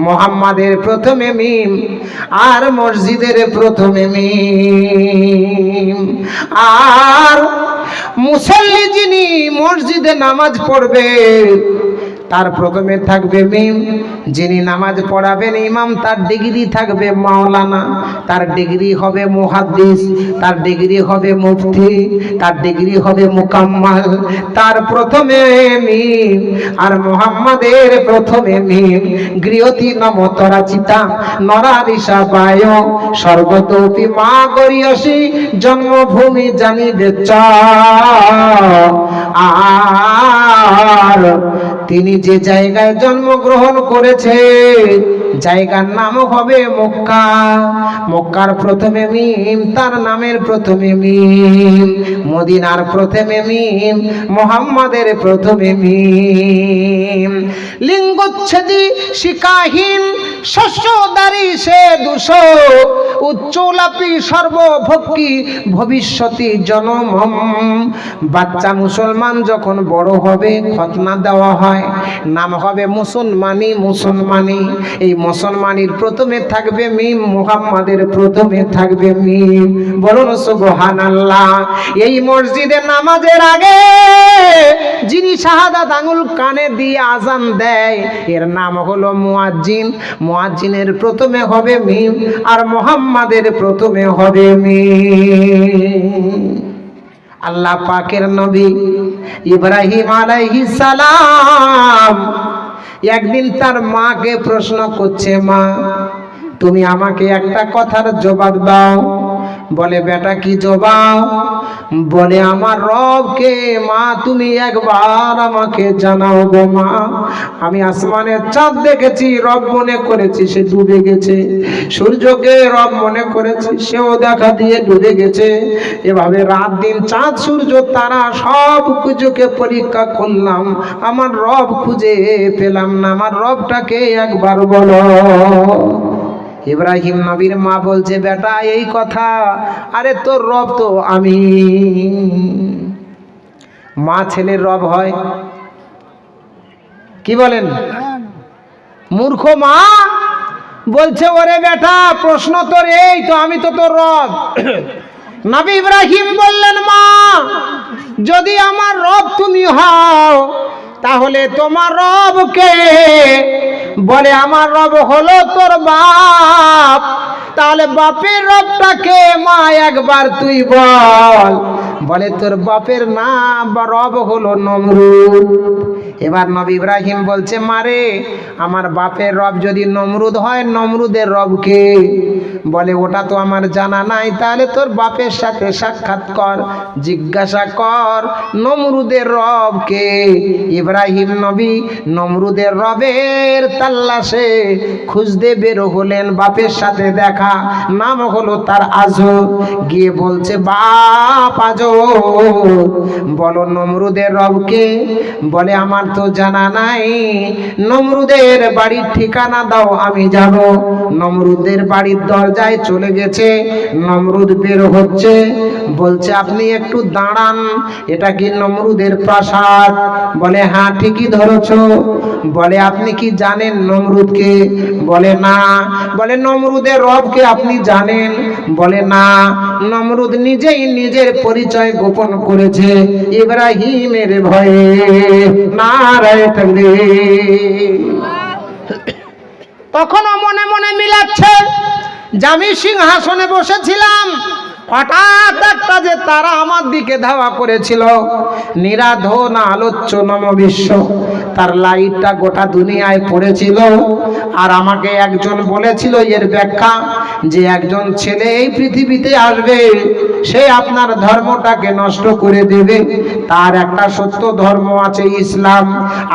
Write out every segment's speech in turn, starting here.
মুহাম্মাদের প্রথমে মিম, আর মসজিদের প্রথমে মিম। আর মুসল্লি যিনি মসজিদে নামাজ পড়বে তার প্রথমে থাকবে মিম। যিনি নামাজ পড়াবেন ইমাম, তার ডিগ্রি থাকবে মাওলানা, তার ডিগ্রি হবে মুহাদ্দিস, তার ডিগ্রি হবে মুফতি, তার ডিগ্রি হবে মুকাম্মাল। তার প্রথমে মিম আর মুহাম্মাদের প্রথমে মিম। গৃহতি নম তরাচিতা নরারিষা বায় সর্বতোপি মা গরিয়সী জন্মভূমি জানিবে চ। আর তিনি যে জায়গায় জন্মগ্রহণ করেছে জায়গার নাম হবে মক্কা। মক্কার প্রথমে মিম, তার নামের প্রথমে মিম। মদিনার প্রথমে মিম, মুহাম্মাদের প্রথমে মিম। লিঙ্গচ্ছেদী শিকাহীন শস্যদারি সে দুষ উচ্চলাপি সর্বভক্ষী ভবিষ্যতি জনম। বাচ্চা মুসলমান যখন বড় হবে খতনা দেওয়া হয়, নাম হবে মুসলমানি। মুসলমানি, এই মুসলমানির প্রথমে থাকবে মিম, মুহাম্মাদের প্রথমে থাকবে মিম। বলুন সুবহানাল্লাহ। এই মসজিদে নামাজের আগে যিনি শাহাদাত আঙ্গুল কানে দিয়ে আজান দেয় এর নাম হলো মুয়াজ্জিন। মুয়াজ্জিনের প্রথমে হবে মিম আর মুহাম্মাদের প্রথমে হবে মিম। আল্লাহ পাকের নবী ইব্রাহিম আলাইহিস সালাম একদিন তার মাকে প্রশ্ন করছে, মা তুমি আমাকে একটা কথার জবাব দাও। বলে বেটা কি জবাব? বলে আমার রবকে মা তুমি একবার আমাকে জানাও গো মা। আমি আসমানের চাঁদ দেখেছি, রব মনে করেছি সে ডুবে গেছে। সূর্যকে রব মনে করেছি, সেও দেখা দিয়ে ডুবে গেছে। এভাবে রাত দিন চাঁদ সূর্য তারা সব কিছুকে পরীক্ষা করলাম, আমার রব খুঁজে পেলাম না। আমার রবটাকে একবার বলো। ইব্রাহিম নবীর মা বলছে, বেটা এই কথা? আরে তোর রব তো আমি। মা ছেলের রব হয়? কি বলেন? মূর্খ মা বলছে, ওরে বেটা প্রশ্ন তোর এই তো, আমি তো তোর রব। নবী ইব্রাহিম বললেন, মা যদি আমার রব তুমি হও তাহলে তোমার রব কে? বলে আমার রব হলো তোর বাপ। তাহলে বাপের রবটাকে মা একবার তুই বল। বলে তোর বাপের নাম বা রব হলো নমরুদ। এবার নবী ইব্রাহিম বলছে, মারে আমার বাপের রব যদি নমরুদ হয়, নমরুদের রব কে? বলে ওটা তো আমার জানা নাই। তাহলে তোর বাপের সাথে সাক্ষাৎ কর, জিজ্ঞাসা কর নমরুদের রব কে। ইব্রাহিম নবী নমরুদের রবের তাল্লাশে খুঁজতে বের হলেন। বাপের সাথে দেখা, নাম হলো তার আজর। গিয়ে বলছে, বাপ আজর বলো নমরুদের রব কে? বলে আমার তো জানা নাই, নমরুদের বাড়ির ঠিকানা দাও আমি যাব। নমরুদের বাড়ির দরজায় চলে গেছে। নমরুদ বের হচ্ছে, বলছে আপনি একটু দাঁড়ান, এটা কি নমরুদের প্রাসাদ? বলে হ্যাঁ ঠিকই ধরেছো। বলে আপনি কি জানেন নমরুদকে? বলে না। বলে নমরুদের রবকে আপনি জানেন? বলে না। নমরুদ নিজেই নিজের পরিচয় গোপন করেছে ইব্রাহিমের ভয়ে। নারায়ে তাকবীর। তখনও মনে মনে মিলাচ্ছে, আমি সিংহাসনে বসেছিলাম, হঠাৎ একটা যে তারা আমার দিকে ধাওয়া করেছিল, নিরাধন আলোচ্য নম বিশ্ব, তার লাইটটা গোটা দুনিয়ায় পড়েছিল। আর আমাকে একজন বলেছিল এর ব্যাখ্যা, যে একজন ছেলে এই পৃথিবীতে আসবে, সে আপনার ধর্মটাকে নষ্ট করে দেবে। তার একটা সত্য ধর্ম আছে ইসলাম,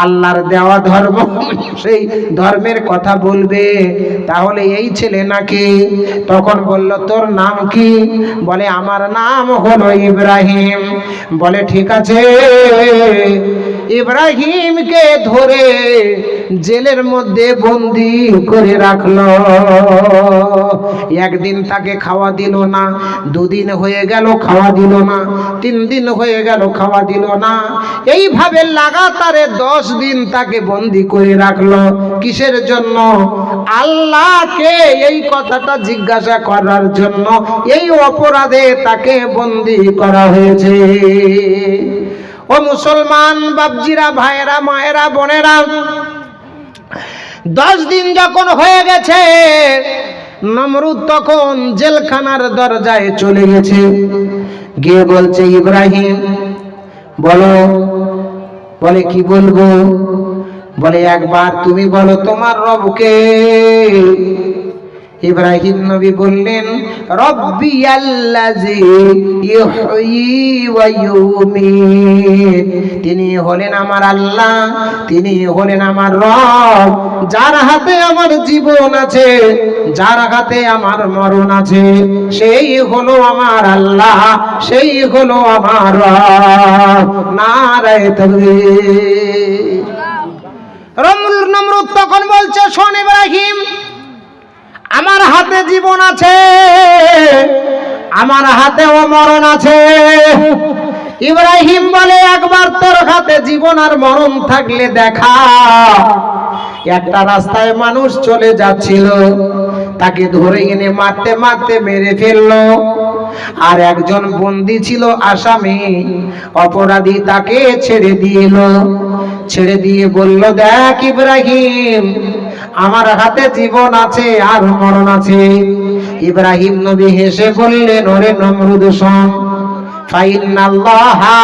আল্লাহর দেওয়া ধর্ম, সেই ধর্মের কথা বলবে। তাহলে এই ছেলে নাকি? তখন বলল তোর নাম কি? বলে আমার নাম হলো ইব্রাহিম। বলে ঠিক আছে, ইব্রাহিমকে ধরে জেলের মধ্যে বন্দি করে রাখলো। একদিন তাকে খাওয়া দিল না, দুদিন হয়ে গেল খাওয়া দিল না, 3 দিন হয়ে গেল খাওয়া দিল না। এইভাবে লাগাতারে 10 দিন তাকে বন্দি করে রাখলো। কিসের জন্য? আল্লাহকে এই কথাটা জিজ্ঞাসা করার জন্য। এই অপরাধে তাকে বন্দি করা হয়েছে। ও মুসলমান বাপজিরা, ভাইয়েরা, মায়েরা, বোনেরা, 10 দিন যখন হয়ে গেছে, নমরুদ তখন জেলখানার দরজায় চলে গেছে। গিয়ে বলছে, ইব্রাহিম বলো। বলে, কি বলবো? বলে, একবার তুমি বলো তোমার রবকে। ইব্রাহিম নবী বললেন, রব্বি আল্লাযী ইউহয়ী ওয়া ইউমীত। তিনি হলেন আমার আল্লাহ, তিনি হলেন আমার রব, যার হাতে আমার জীবন আছে, যার হাতে আমার মরণ আছে। সেই হলো আমার আল্লাহ, সেই হলো আমার রব। নারায়ে তাকবীর। নমরুদ তখন বলছে, শোন ইব্রাহিম, আমার হাতে জীবন আছে, আমার হাতেও মরণ আছে। ইব্রাহিম বলে, একবার তোর হাতে জীবন আর মরণ থাকলে দেখা। একটা রাস্তায় মানুষ চলে যাচ্ছিল, তাকে ধরে এনে মারতে মারতে মেরে ফেললো। আর একজন বন্দী ছিল, আসামি, অপরাধী, তাকে ছেড়ে দিল। ছেড়ে দিয়ে বলল, দেখ ইব্রাহিম, আমার হাতে জীবন আছে আর মরণ আছে। ইব্রাহিম নবী হেসে বললেন, ওরে নমরুদ, শোন, ফাইন্নাল্লাহা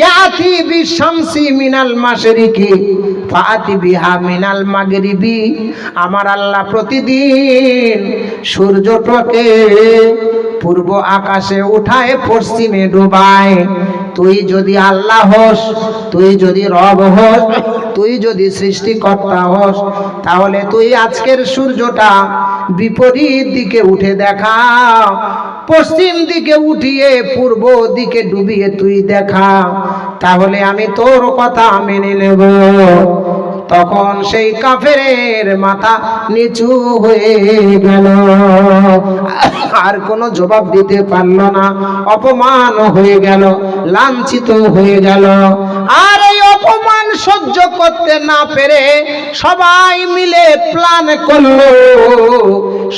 ইয়াতি বিশামসি মিনাল মাশরিকি ফাআতি বিহা মিনাল মাগরিবি। আমার আল্লাহ প্রতিদিন সূর্যটাকে পূর্ব আকাশে উঠায়, পশ্চিমে ডুবায়। তুই যদি আল্লাহ হোস, তুই যদি রব হোস, তুই যদি সৃষ্টিকর্তা হোস, তাহলে তুই আজকের সূর্যটা বিপরীত দিকে উঠে দেখা, পশ্চিম দিকে উঠিয়ে পূর্ব দিকে ডুবিয়ে তুই দেখা, তাহলে আমি তোর কথা মেনে নেব। তখন সেই কাফেরের মাথা নিচু হয়ে গেল, আর কোনো জবাব দিতে পারল না, অপমান হয়ে গেল, লাঞ্ছিত হয়ে গেল। আর এই অপমান সহ্য করতে না পেরে সবাই মিলে প্ল্যান করলো।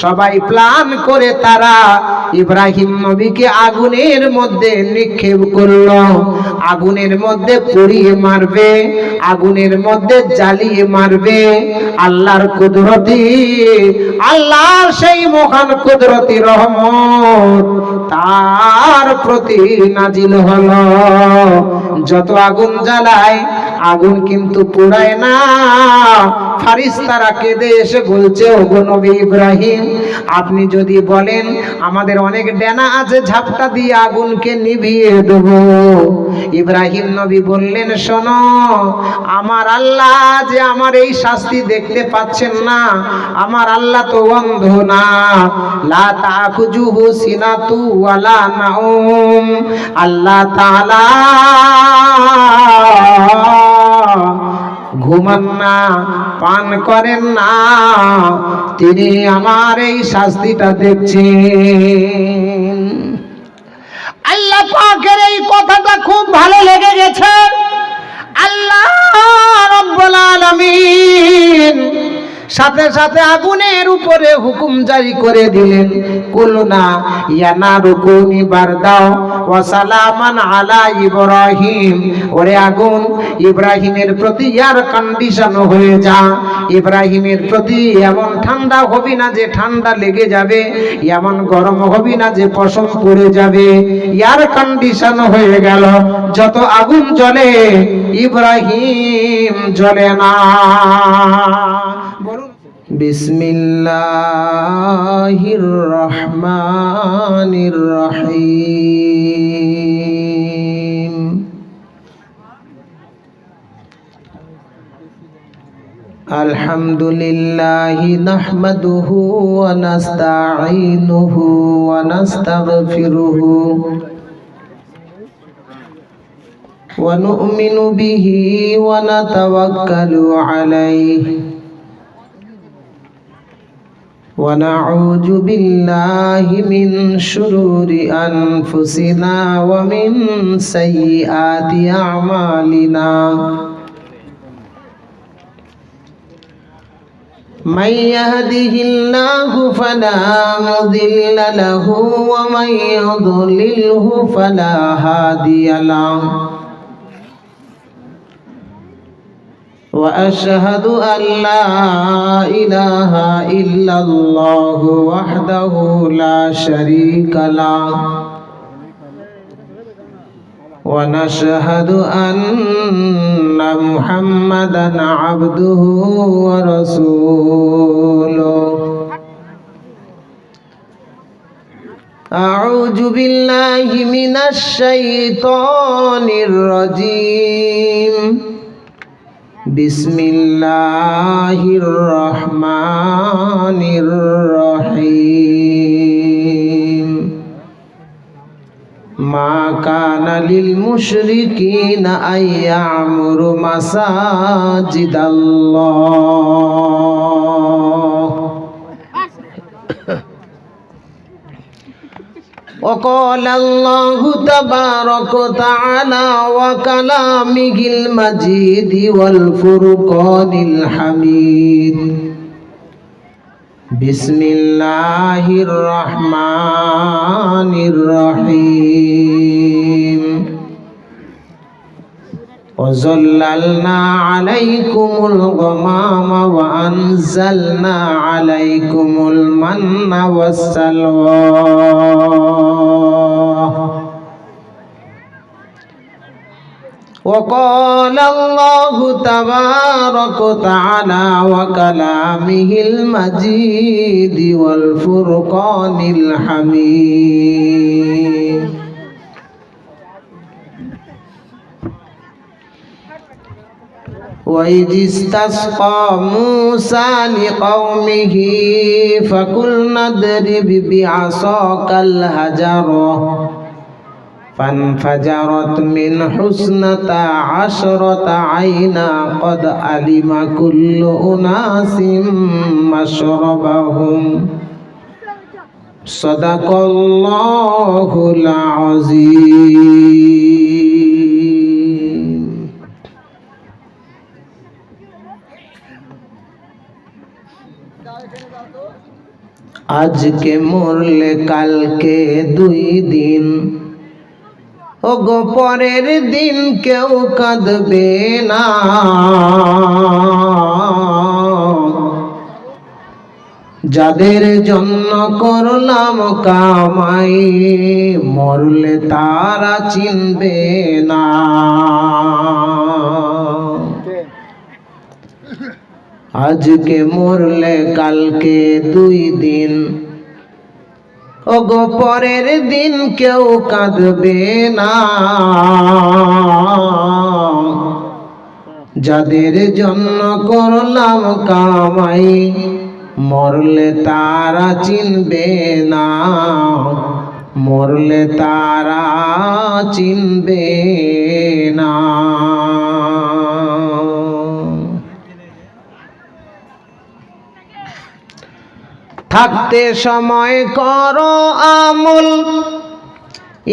সবাই প্ল্যান করে তারা ইব্রাহিম নবীকে আগুনের মধ্যে নিক্ষেপ করলো। আগুনের মধ্যে পুড়িয়ে মারবে, আগুনের মধ্যে জ্বালিয়ে মারবে। আল্লাহর কুদরতি, আল্লাহর সেই মহান কুদরতি রহমত তার প্রতি নাজিল হলো। যত আগুন জ্বালায়, আগুন কিন্তু পোড়ায় না। ফারিস্তারা কেঁদে এসে বলছে, ওগো নবী ইব্রাহিম, আপনি যদি বলেন আমাদের অনেক ডেনা আছে, ঝাপটা দিয়ে আগুনকে নিভিয়ে দেব। ইব্রাহিম নবী বললেন, শোনো, আমার আল্লাহ যে আমার এই শাস্তি দেখতে পাচ্ছেন না, আমার আল্লাহ তো অন্ধ না। লা তাখুজুহু সিনাতু ওয়ালা নাউম। আল্লাহ তাআলা ঘুমান না, পান করেন না, তিনি আমার এই শাস্তিটা দেখছেন। আল্লাহ পাকের এই কথাটা খুব ভালো লেগে গেছে। আল্লাহ রাব্বুল আলামিন সাথে সাথে আগুনের উপরে হুকুম জারি করে দিলেন, কুলনা ইয়ানারু কুনি বারদাও ওয়া সালামান আলা ইব্রাহিম। ওরে আগুন, ইব্রাহিমের প্রতি এয়ার কন্ডিশন হয়ে যা। ইব্রাহিমের প্রতি এমন ঠান্ডা হবি না যে ঠান্ডা লেগে যাবে, এমন গরম হবি না যে পশম পড়ে যাবে। এয়ার কন্ডিশন হয়ে গেল। যত আগুন জ্বলে, ইব্রাহিম জ্বলে না। বিসমিল্লাহির রহমানির রহিম। আলহামদুলিল্লাহি নাহমাদুহু ওয়া নাস্তাঈনুহু ওয়া নাস্তাগফিরুহু ونؤمن به ونتوكل عليه ونعوذ بالله من شرور أنفسنا ومن سيئات أعمالنا من يهده الله فلا مضل له ومن يضلله فلا هادي له وأشهد أن لا إله إلا الله وحده لا شريك له ونشهد أن محمدًا عبده ورسوله أعوذ بالله من الشيطان الرجيم بسم الله الرحمن الرحيم ما كان للمشركين أن يعمروا مساجد الله وقال الله تبارك وتعالى وكلامه المجيد والفرقان الحميد بسم الله الرحمن الرحيم وظللنا عليكم الغمام وأنزلنا عليكم المن والسلوى وقال الله تبارك وتعالى وكلامه المجيد والفرقان الحميد وإذ استسقى موسى لقومه فقلنا اضرب بعصاك الحجر فانفجرت من حسنتا عشرة عينا قد علم كل أناس مشربهم صدق الله العظيم আজকে মরলে কালকে দুই দিন ওগো পরের দিন কেউ কাঁদবে না যাদের জন্য করলাম কামাই মরলে তারা চিনবে না আজকে মরলে কালকে দুই দিন ওগো পরের দিন কেউ কাঁদবে না যাদের জন্য করলাম কামাই মরলে তারা চিনবে না মরলে তারা চিনবে না থাকতে সময় করো আমল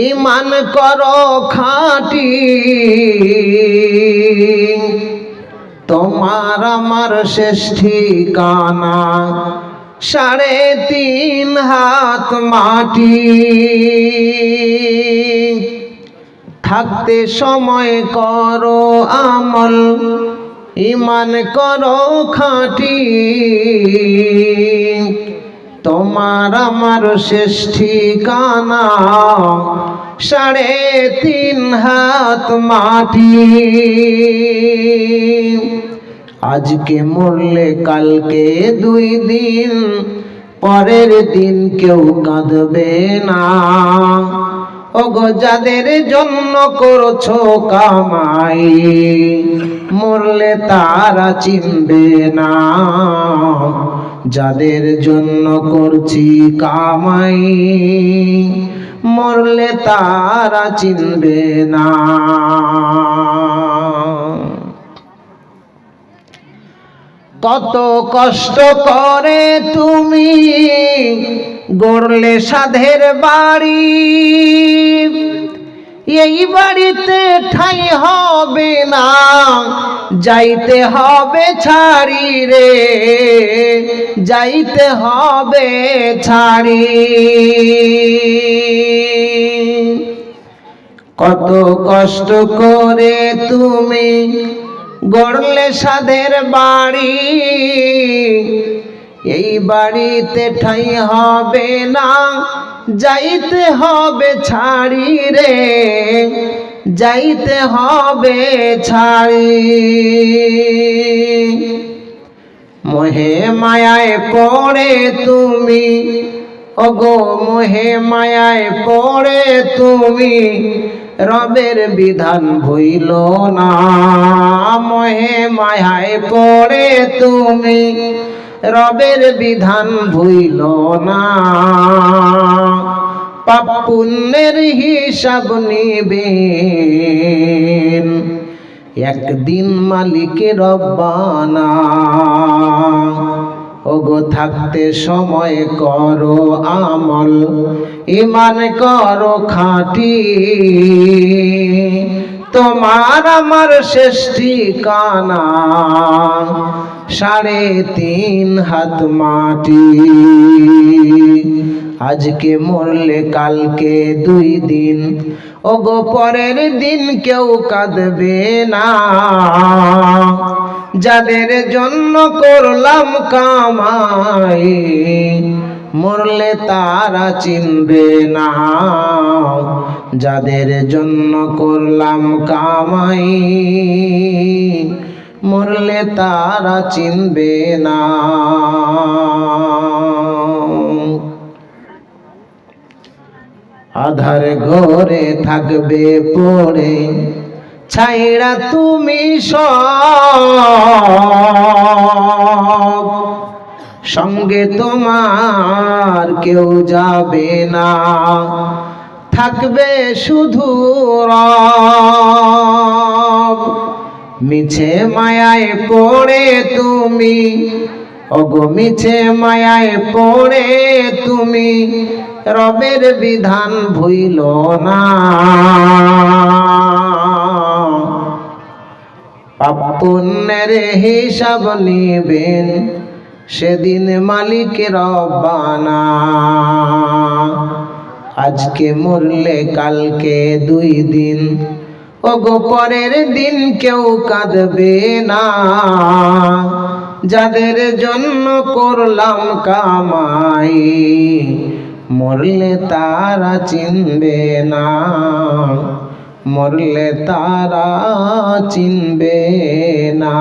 ঈমান করো খাঁটি তোমার আমার শেষ ঠিকানা 3.5 হাত মাটি থাকতে সময় করো আমল ঈমান করো খাঁটি তোমার আমার শেষ ঠিকানা 3.5 হাত মাটি আজকে মরলে কালকে দুই দিন পরের দিন কেউ কাঁদবে না ওগো যাদের জন্য করছো কামাই মরলে তারা চিনবে না যাদের জন্য করছি কামাই, মরলে তারা চিনবে না। কত কষ্ট করে তুমি গড়লে সাধের বাড়ি, এই বাড়িতে ঠাঁই হবে না, যাইতে হবে ছাড়ি রে, যাইতে হবে ছাড়ি। কত কষ্ট করে তুমি গড়লে সাধের বাড়ি, এই বাড়িতে ঠাঁই হবে না, যাইতে হবে ছাড়ি রে, যাইতে হবে ছাড়ি। মোহে মায়ায় পড়ে তুমি, ওগো মোহে মায়ায় পড়ে তুমি, রবের বিধান ভুইল না। মোহে মায়ায় পড়ে তুমি, রবের বিধান ভুইল না। পাপ পুণ্যের হিসাব নিবেন একদিন মালিক রব্বানা। ওগো থাকতে সময় করো আমল, ঈমান করো খাঁটি, তোমার আমার শেষ ঠিকানা 3.5 হাত মাটি। আজকে মরলে কালকে 2 দিন, ওগো পরের দিন কেউ কাঁদবে না। যাদের জন্য করলাম কামাই, মরলে তারা চিনবে না। যাদের জন্য করলাম কামাই, মরলে তারা চিনবে না। আধার ঘরে থাকবে পড়ে, ছাইড়া তুমি সব, সঙ্গে তোমার কেউ যাবে না, থাকবে শুধু রব। মিছে মায়ায় পড়ে তুমি, ওগো মিছে মায়ায় পড়ে তুমি, রবের বিধান ভুইল না। পাপ পুণ্যের হিসাব নিবেন সেদিন মালিক রব্বানা। আজকে মরলে কালকে 2 দিন, ওগো পরের দিন কেউ কাঁদবে না। যাদের জন্য করলাম কামাই, মরলে তারা চিনবে না, মরলে তারা চিনবে না।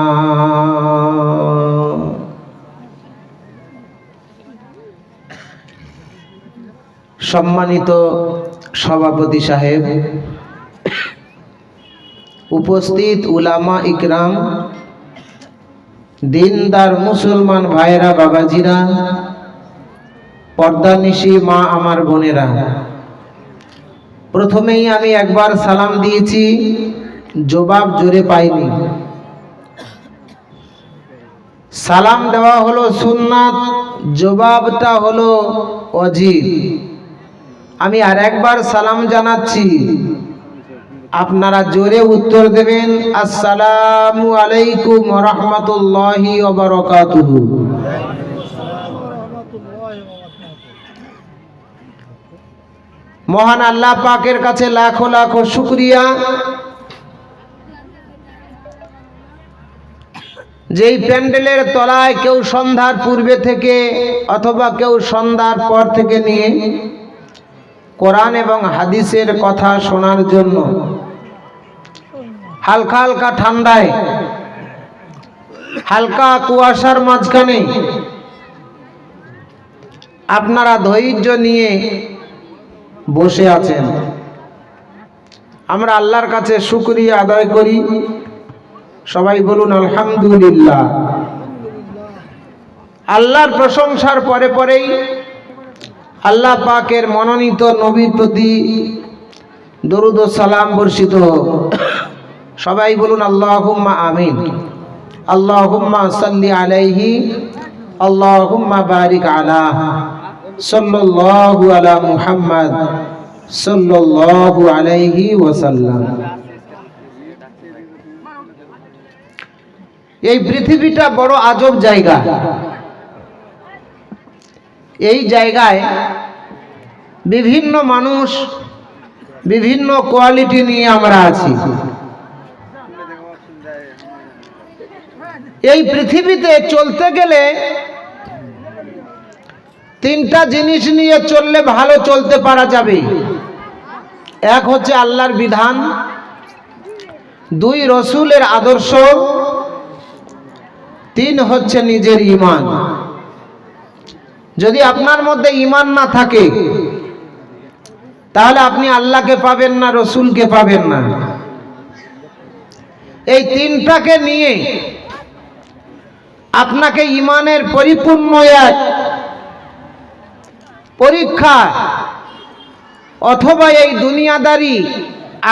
সম্মানিত সভাপতি সাহেব, উপস্থিত উলামা ইকরাম, দিনদার মুসলমান ভাইরা, বাবাজিরা, পর্দানিশী মা আমার বোনেরা, প্রথমেই আমি একবার সালাম দিয়েছি, জবাব জোরে পাইনি। সালাম দেওয়া হলো সুন্নাত, জবাবটা হলো ওয়াজিব। আমি আর একবার সালাম জানাচ্ছি, আপনারা জোরে উত্তর দেবেন, আসসালামু আলাইকুম ওয়া রাহমাতুল্লাহি ওয়া বারাকাতুহু। মহান আল্লাহ পাকের কাছে লাখো লাখো শুকরিয়া, যেই প্যান্ডেলের তলায় কেউ সন্ধ্যার পূর্বে থেকে অথবা কেউ সন্ধ্যার পর থেকে নিয়ে কোরআন এবং হাদিসের কথা শোনার জন্য হালকা হালকা ঠান্ডায়, হালকা কুয়াশার মাঝখানে আপনারা ধৈর্য নিয়ে বসে আছেন। আমরা আল্লাহর কাছে শুকরিয়া আদায় করি। সবাই বলুন আলহামদুলিল্লাহ। আল্লাহর প্রশংসার পরে পরেই আল্লাহ পাকের মনোনীত নবীর প্রতি দরুদ ও সালাম বর্ষিত হোক। সবাই বলুন আল্লাহুম্মা আমিন। আল্লাহুম্মা সাল্লি আলাইহি, আল্লাহুম্মা বারিক আলা, সাল্লাল্লাহু আলা মুহাম্মদ সাল্লাল্লাহু আলাইহি ওয়াসাল্লাম। এই পৃথিবীটা বড় আজব জায়গা। এই জায়গায় বিভিন্ন মানুষ, বিভিন্ন কোয়ালিটি নিয়ে আমরা আছি। এই পৃথিবীতে চলতে গেলে তিনটা জিনিস নিয়ে চললে ভালো চলতে পারা যাবে। এক হচ্ছে আল্লাহর বিধান, দুই রসুলের আদর্শ, তিন হচ্ছে নিজের ঈমান। যদি আপনার মধ্যে ঈমান না থাকে তাহলে আপনি আল্লাহকে পাবেন না, রসুলকে পাবেন না। এই তিনটাকে নিয়ে আপনাকে ঈমানের পরিপূর্ণ এক পরীক্ষা অথবা এই দুনিয়াদারি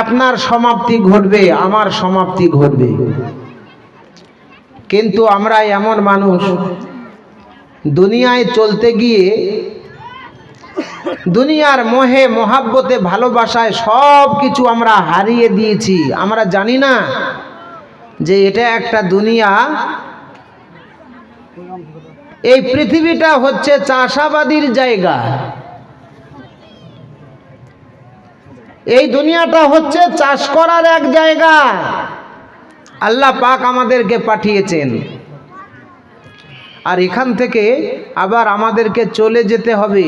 আপনার সমাপ্তি ঘটবে, আমার সমাপ্তি ঘটবে। কিন্তু আমরা এমন মানুষ, দুনিয়ায় চলতে গিয়ে দুনিয়ার মোহে মোহাব্বতে ভালোবাসায় সব কিছু আমরা হারিয়ে দিয়েছি। আমরা জানি না যে এটা একটা দুনিয়া। এই পৃথিবীটা হচ্ছে চাষাবাদীর জায়গা। এই দুনিয়াটা হচ্ছে চাষ করার এক জায়গা। আল্লাহ পাক আমাদেরকে পাঠিয়েছেন, আর এখান থেকে আবার আমাদেরকে চলে যেতে হবে,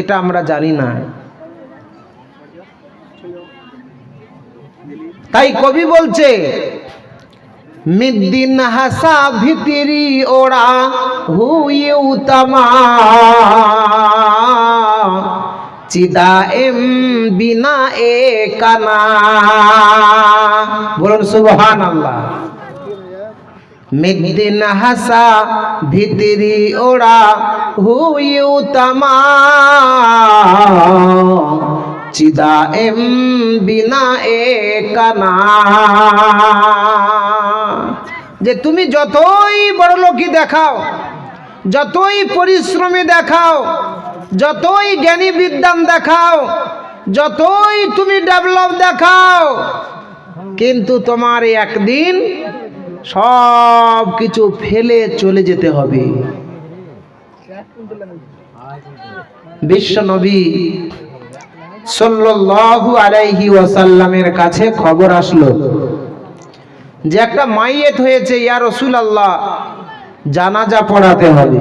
এটা আমরা জানি না। তাই কবি বলছে, মিদ্দিন হাসা ভিতরি ওড়া হুই উতমা, চিদা এম বিনা এ কানা। বলুন সুবহানাল্লাহ। মিদ্দিন হাসা ভিতরি ওড়া হুই উতমা, চিদা এম বিনা এ কানা। যে তুমি যতই বড়লোকি দেখাও, যতই পরিশ্রমী দেখাও, যতই জ্ঞানী বিদ্বান দেখাও, যতই তুমি ডেভেলপ দেখাও, কিন্তু তোমার একদিন সব কিছু ফেলে চলে যেতে হবে। বিশ্ব নবী সাল্লাল্লাহু আলাইহি ওয়াসাল্লামের কাছে খবর আসলো যে একটা মাইয়েত হয়েছে, ইয়া রাসূলুল্লাহ, জানাজা পড়াতে হবে।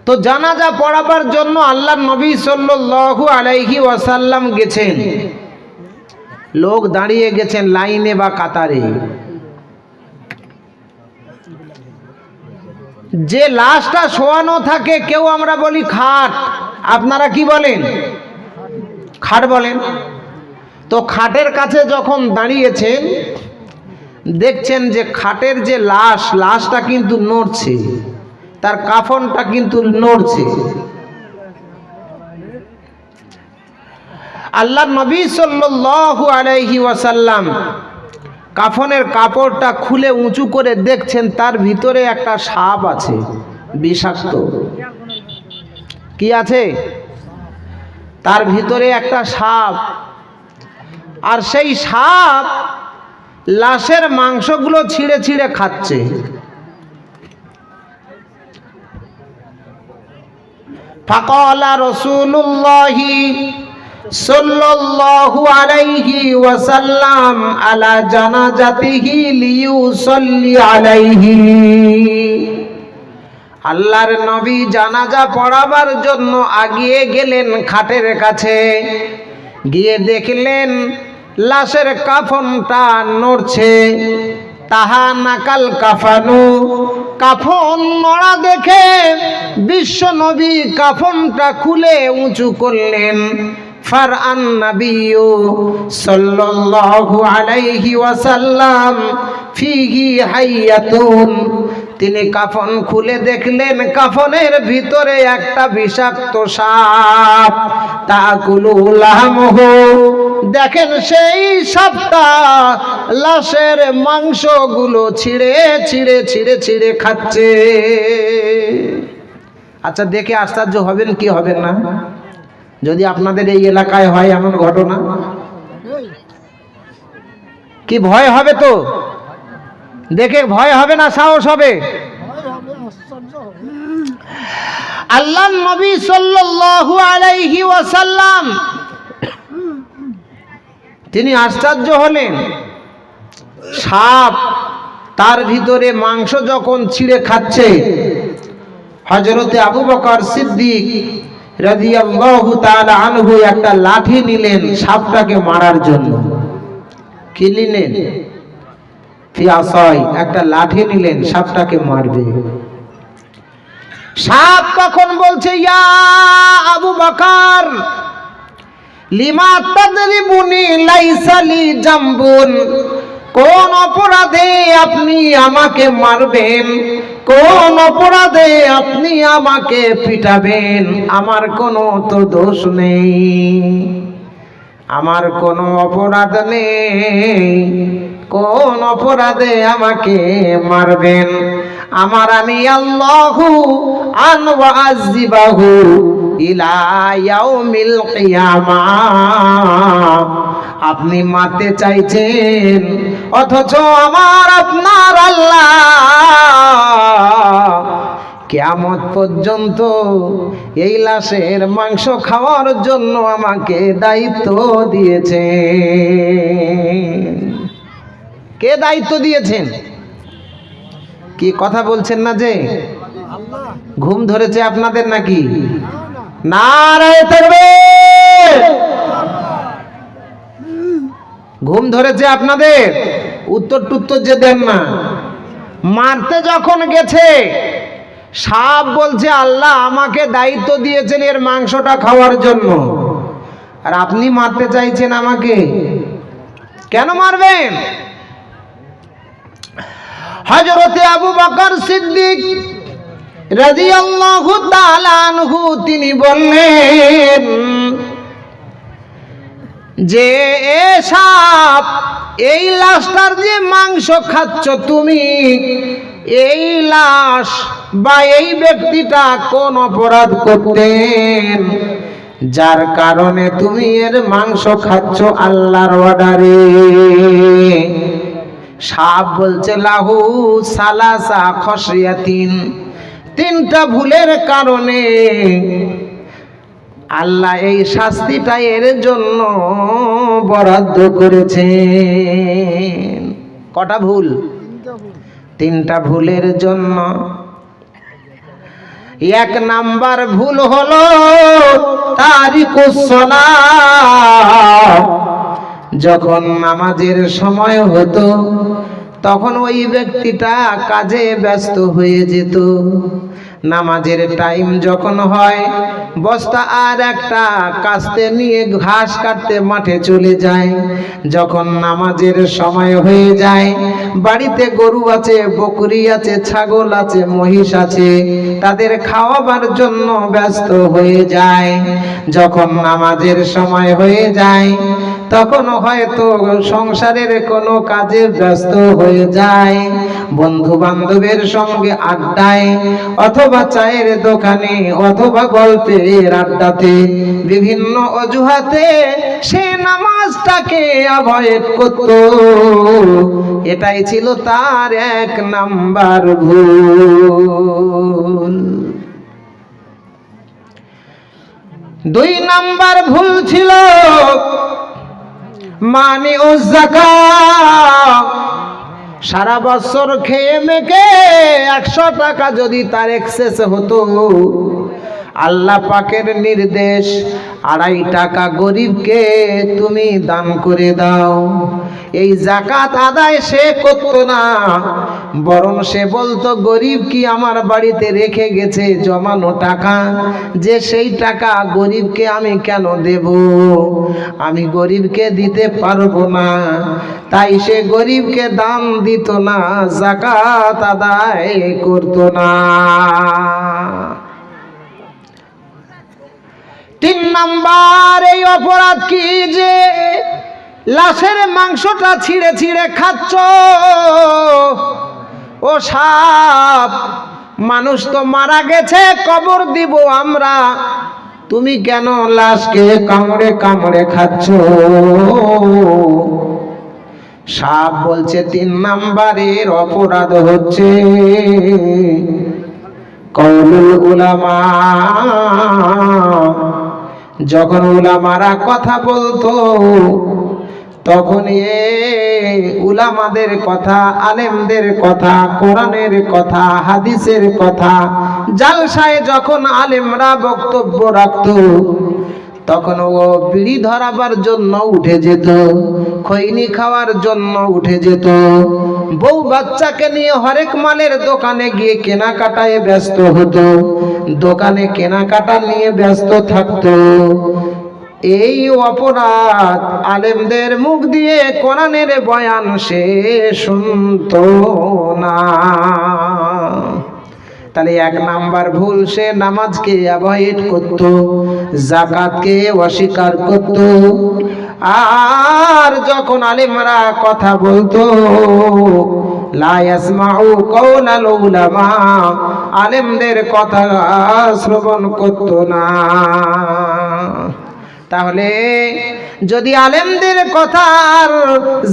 তো জানাজা পড়াবার জন্য আল্লাহর নবী সাল্লাল্লাহু আলাইহি ওয়াসাল্লাম গেছেন। লোক দাঁড়িয়ে গেছেন লাইনে বা কাতারে। যে লাশটা শোয়ানো থাকে, কেউ আমরা বলি খাট, আপনারা কি বলেন? খাট বলেন। তো খাটের কাছে যখন দাঁড়িয়েছেন, দেখছেন যে খাটের যে লাশটা কিন্তু নড়ছে, তার কাফনটা কিন্তু নড়ছে। আল্লাহর নবী সাল্লাল্লাহু আলাইহি ওয়াসাল্লাম কাফনের কাপড়টা খুলে উঁচু করে দেখছেন তার ভিতরে একটা সাপ আছে, বিষাক্ত। কি আছে? তার ভিতরে একটা সাপ। আর সেই সাপ লাশের মাংসগুলো ছিঁড়ে ছিঁড়ে খাচ্ছে। ফাকালা রাসূলুল্লাহি সাল্লাল্লাহু আলাইহি ওয়াসাল্লাম আলা জানাজাতিহি লিয়ুসাল্লি আলাইহি। আল্লাহর নবী জানাজা পড়াবার জন্য আগিয়ে গেলেন খাটের কাছে। গিয়ে দেখলেন লাশের কাফনটা নড়ছে। তাহা নাকাল কাফানু, কাফন নড়া দেখে বিশ্ব নবী কাফনটা খুলে উঁচু করলেন। ফারআন নাবিয়্যু সাল্লাল্লাহু আলাইহি ওয়াসাল্লাম ফিহি হাইয়াতুন, তিনি কাফন খুলে দেখলেন কাফনের ভিতরে একটা বিষাক্ত সাপ। তাকুলু লাহমহু, দেখেন সেই সাপটা লাশের মাংসগুলো ছিঁড়ে ছিঁড়ে ছিঁড়ে ছিঁড়ে খাচ্ছে। আচ্ছা, দেখে আশ্চর্য হবেন কি হবেন না যদি আপনাদের এই এলাকায় হয় এমন ঘটনা? কি ভয় হবে? তো দেখে ভয় হবে না সাহস হবে? আল্লাহর নবী সাল্লাল্লাহু আলাইহি ওয়াসাল্লাম তিনি আশ্চর্য হলেন। সাপ তার ভিতরে মাংস যখন ছিঁড়ে খাচ্ছে, হযরতে আবু বকর সিদ্দিক রাদিয়াল্লাহু তাআলা আনহু একটা লাঠি নিলেন সাপটাকে মারার জন্য। কি নিলেন? ফিয়াসায় একটা লাঠি নিলেন, সাপটাকে মারবে। সাপ তখন বলছে, ইয়া আবু বকর লিমা তাদরিবুনি লাইসা লি জামবুন, কোন অপরাধে আপনি আমাকে মারবেন? কোন অপরাধে আপনি আমাকে পিটাবেন? আমার কোনো তো দোষ নেই, আমার কোনো অপরাধ নেই, কোন অপরাধে আমাকে মারবেন? আমার আমি আল্লাহু আন ওয়াজিবাহু ইলা ইয়াউমিল কিয়ামাহ, আপনি মারতে চাইছেন অথচ আমার আপনার আল্লাহ কিয়ামত পর্যন্ত এই লাশের মাংস খাওয়ার জন্য আমাকে দায়িত্ব দিয়েছেন। কে দায়িত্ব দিয়েছেন? কি কথা বলছেন না যে? ঘুম ধরেছে আপনাদের নাকি? নারায়ে তাকবীর! ঘুম ধরেছে আপনাদের? উত্তর টুত্তর যে দেন না। মারতে যখন গেছে সাপ বলছে আল্লাহ আমাকে দায়িত্ব দিয়েছেন এর মাংসটা খাওয়ার জন্য, আর আপনি মারতে চাইছেন আমাকে, কেন মারবেন? হযরতে আবু বকর সিদ্দিক রাদিয়াল্লাহু তাআলা আনহু তিনি বললেন যে এ সাপ, এই লাশটার যে মাংস খাচ্ছ তুমি, এই লাশ বা এই ব্যক্তিটা কোন অপরাধ করতেন যার কারণে তুমি এর মাংস খাচ্ছ আল্লাহর অর্ডারে? সাপ বলছে লাহু সালাসা খসিয়াতিন, তিনটা ভুলের কারণে আল্লাহ এই শাস্তিটা এর জন্য বরাদ্দ করেছেন। কটা ভুল? তিনটা ভুলের জন্য। এক নাম্বার ভুল হলো তারিকুস সালাহ, যখন নামাজের সময় হতো তখন ওই ব্যক্তিটা কাজে ব্যস্ত হয়ে যেত। নামাজের টাইম যখন হয় বস্তা আর একটা কাস্তে নিয়ে ঘাস কাটতে মাঠে চলে যায়। যখন নামাজের সময় হয়ে যায়, বাড়িতে গরু আছে, বকরি আছে, ছাগল আছে, মহিষ আছে, তাদের খাওয়াবার জন্য ব্যস্ত হয়ে যায়। যখন নামাজের সময় হয়ে যায় তখন হয়তো সংসারের কোনো কাজে ব্যস্ত হয়ে যায়, বন্ধু বান্ধবের সঙ্গে আড্ডায় অথবা চায়ের দোকানে অথবা গল্পের আড্ডাতে বিভিন্ন অজুহাতে সে নামাজটাকে অ্যাভয়েড করত। এটাই ছিল তার এক নাম্বার ভুল। দুই নাম্বার ভুল ছিল মানি ও যাকাত। সারা বছর খেয়ে মেখে 100 টাকা যদি তার এক্সেস হতো, আল্লাহ পাকের নির্দেশ, 2.5 টাকা গরিবকে তুমি দান করে দাও। এই যাকাত আদায় সে করত না, বরং সে বলতো গরিব কি আমার বাড়িতে রেখে গেছে জমানো টাকা, যে সেই টাকা গরিবকে আমি কেন দেব, আমি গরিবকে দিতে পারবো না। তাই সে গরিবকে দান দিত না, যাকাত আদায় করত না। 3 নাম্বার এই অপরাধ কি, যে লাশের মাংসটা ছিঁড়ে ছিঁড়ে খাচ্ছ। ও সাপ, মানুষ তো মারা গেছে, কবর দিব আমরা, তুমি কেন লাশকে কামড়ে কামড়ে খাচ্ছ? সাপ বলছে 3 নাম্বারের অপরাধ হচ্ছে কওলুল উলামা। যখন উলামারা কথা বলতো তখন উলামাদের কথা, আলেমদের কথা, কোরআনের কথা, হাদিসের কথা জালসায় যখন আলেমরা বক্তব্য রাখতো, তখন ও বিড়ি ধরাবার জন্য উঠে যেত, খৈনি খাওয়ার জন্য উঠে যেত, বউ বাচ্চাকে নিয়ে হরেক মালের দোকানে গিয়ে কেনাকাটায় ব্যস্ত হতো, দোকানে কেনাকাটা নিয়ে ব্যস্ত থাকতো। এই অপরাধ আলেমদের মুখ দিয়ে কোরআনের বয়ান সে শুনতো না। তাহলে 1 নাম্বার ভুল, সে নামাজকে অ্যাভয়েড করত, যাকাতকে অস্বীকার করত। আর যখন আলেমরা কথা বলতো, লা ইয়াসমাউ কাওলাল উলামা, আলেমদের কথা শ্রবণ করত না। তাহলে যদি আলেমদের কথা আর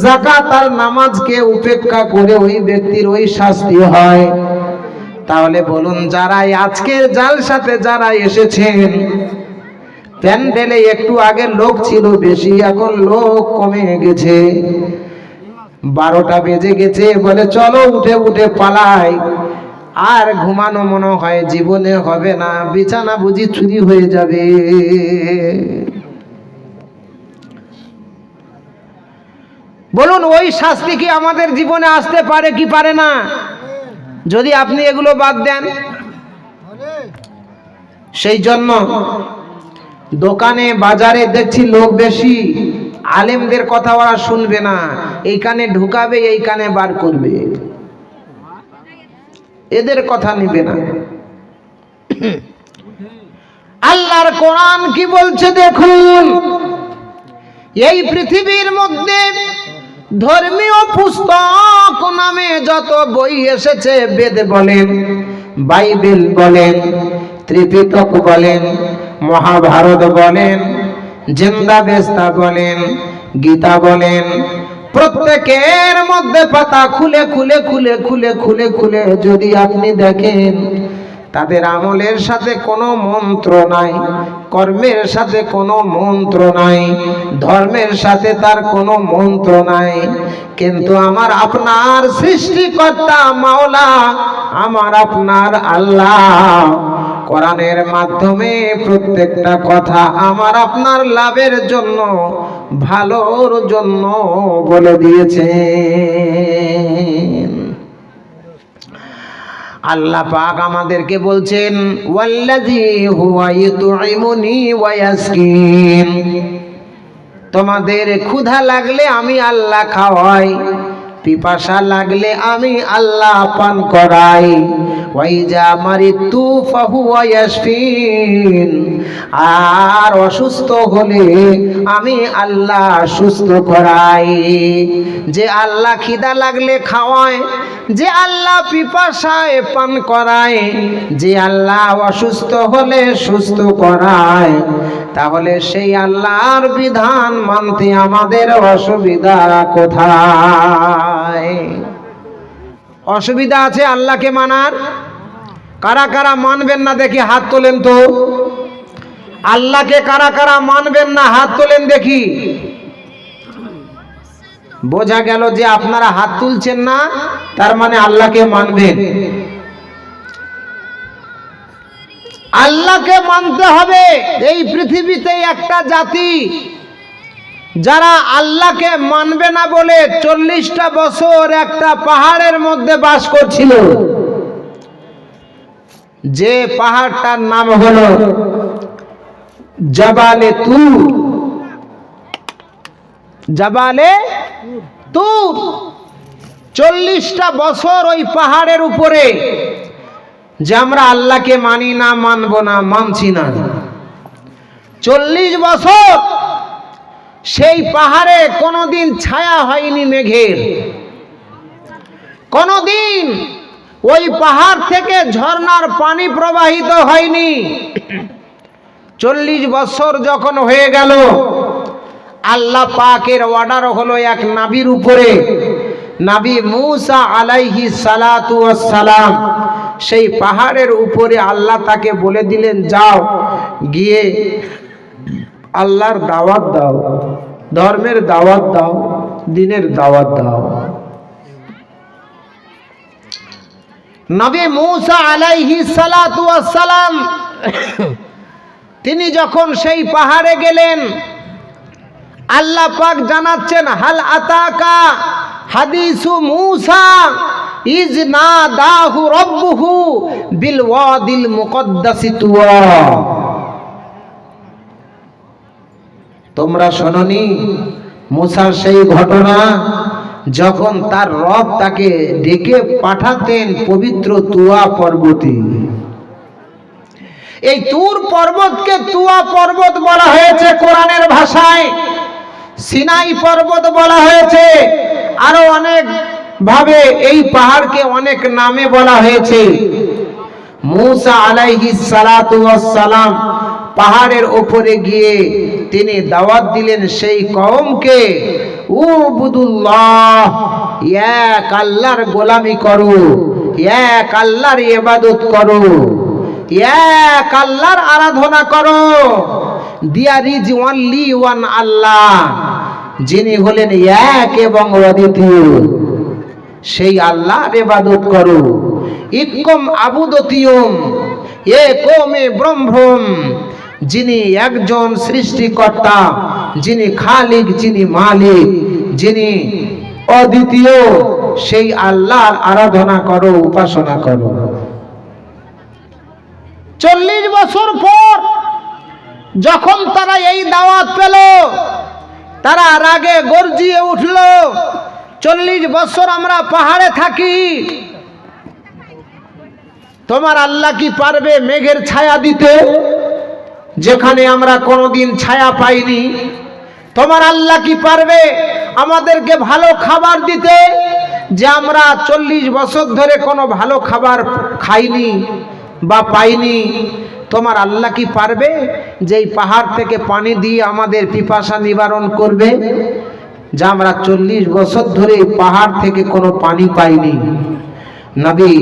যাকাত আর নামাজকে উপেক্ষা করে ওই ব্যক্তির ওই শাস্তি হয়, তাহলে বলুন যারা আজকের জালসাতে যারা এসেছেন, প্যান্ডেলে একটু আগে লোক ছিল বেশি, এখন লোক কমে গেছে, 12টা বেজে গেছে, বলে চলো উঠে উঠে পালাই, আর ঘুমানো মনে হয় জীবনে হবে না, বিছানা বুঝি চুরি হয়ে যাবে। বলুন ওই শাস্তি কি আমাদের জীবনে আসতে পারে কি পারে না, যদি আপনি এগুলো বাদ দেন? সেই জন্য দোকানে বাজারে দেখছি লোক বেশি, আলেমদের কথা ওরা শুনবে না, এই কানে ঢুকাবে এই কানে বার করবে, এদের কথা নিবে না। আল্লাহর কোরআন কি বলছে দেখুন। এই পৃথিবীর মধ্যে ধর্মীয় পুস্তক নামে যত বই এসেছে, বেদ বলেন, বাইবেল বলেন, ত্রিপিটক বলেন, মহাভারত বলেন, জিন্দাবেস্তা বলেন, গীতা বলেন, প্রত্যেকের মধ্যে পাতা খুলে খুলে খুলে খুলে খুলে খুলে যদি আপনি দেখেন, তাদের আমলের সাথে কোনো মন্ত্র নাই, কর্মের সাথে কোনো মন্ত্র নাই, ধর্মের সাথে তার কোনো মন্ত্র নাই। কিন্তু আমার আপনার সৃষ্টিকর্তা মাওলা, আমার আপনার আল্লাহ কোরআনের মাধ্যমে প্রত্যেকটা কথা আমার আপনার লাভের জন্য, ভালোর জন্য বলে দিয়েছেন। আল্লাহ পাক আমাদেরকে বলছেন, ওয়াল্লাযী হুয়া ইউতঈমুনি ওয়া ইয়াসকিন, তোমাদের ক্ষুধা লাগলে আমি আল্লাহ খাওয়াই, পিপাসা লাগলে আমি আল্লাহ পান করাই, ওয়াইজা মারিতু ফাহুয়া ইয়াশফিন, আর অসুস্থ হলে আমি আল্লাহ সুস্থ করাই। যে আল্লাহ খিদা লাগলে খাওয়ায়, যে আল্লাহ পিপাসায় পান করায়, যে আল্লাহ অসুস্থ হলে সুস্থ করায়, তাহলে সেই আল্লাহর বিধান মানতে আমাদের অসুবিধা কোথায়? অসুবিধা আছে আল্লাহকে মানার? কারা কারা মানবেন না দেখি হাত তোলেন তো। আল্লাহকে কারা কারা মানবেন না হাত তোলেন দেখি। বোঝা গেল যে আপনারা হাত তুলছেন না, তার মানে আল্লাহকে মানবেন। আল্লাহকে মানতে হবে। এই পৃথিবীতে একটা জাতি যারা আল্লাহকে মানবে না বলে 40টা বছর একটা পাহাড়ের মধ্যে বাস করছিল, যে পাহাড়টার নাম হলো জাবালে তুর। জাবালে তুর 40টা বছর ওই পাহাড়ের উপরে, যে আমরা আল্লাহকে মানি না, মানব না, মানছি না। 40 বছর সেই পাহাড়ে কোনোদিন ছায়া হয়নি মেঘের, কোনোদিন ওই পাহাড় থেকে ঝর্ণার পানি প্রবাহিত হয়নি। 40 বছর যখন হয়ে গেল, আল্লাহ পাকের অর্ডার হলো এক নবীর উপরে, নবী মূসা আলাইহিস সালাতু ওয়াস সালাম। সেই পাহাড়ের উপরে আল্লাহ তাকে বলে দিলেন, যাও গিয়ে আল্লাহর দাওয়াত দাও, ধর্মের দাওয়াত দাও, দ্বীনের দাওয়াত দাও। নবী মূসা আলাইহিস সালাতু ওয়াস সালাম তিনি যখন সেই পাহাড়ে গেলেন, আল্লাহ পাক জানাচ্ছেন, হাল আতাকা হাদিসু মূসা ইজ নাদাহু রাব্বুহু বিল ওয়াদিল মুকদ্দাসি তুয়া। তোমরা শোনোনি মূসার সেই ঘটনা, যখন তার রব তাকে ডেকে পাঠাতেন পবিত্র তুয়া পর্বতে। এই তুর পর্বতকে তুয়া পর্বত বলা হয়েছে কোরআনের ভাষায়, সিনাই পর্বত বলা হয়েছে, আরো অনেক ভাবে এই পাহাড়কে অনেক নামে বলা হয়েছে। মূসা আলাইহিস সালাতু ওয়াস সালাম পাহাড়ের উপরে গিয়ে তিনি দাওয়াত দিলেন সেই কওমকে, উবুদুল্লাহ, এক আল্লাহর গোলামি করো, এক আল্লাহর ইবাদত করো, এক আল্লাহর আরাধনা করো। দেয়ার ইজ অনলি ওয়ান আল্লাহ, যিনি হলেন এক এবং অদ্বিতীয়, সেই আল্লাহর ইবাদত করো। ইক্কুম আবুদতিয়ুম একমে ব্রহ্মম, যিনি একজন সৃষ্টিকর্তা, যিনি খালিক, যিনি মালিক, যিনি অদ্বিতীয়, সেই আল্লাহর আরাধনা করো, উপাসনা করো। 40 বছর পর যখন তারা এই দাওয়াত পেল, তারা রাগে গর্জিয়ে উঠল। 40 বছর আমরা পাহাড়ে থাকি, তোমার আল্লাহ কি পারবে মেঘের ছায়া দিতে, যেখানে আমরা কোনোদিন ছায়া পাইনি? তোমার আল্লাহ কি পারবে আমাদেরকে ভালো খাবার দিতে, যে আমরা 40 বছর ধরে কোনো ভালো খাবার খাইনি বা পাইনি? তোমার আল্লাহ কি পারবে যে এই পাহাড় থেকে পানি দিয়ে আমাদের পিপাসা নিবারণ করবে, যা আমরা 40 বছর ধরে পাহাড় থেকে কোনো পানি পাইনি? নবী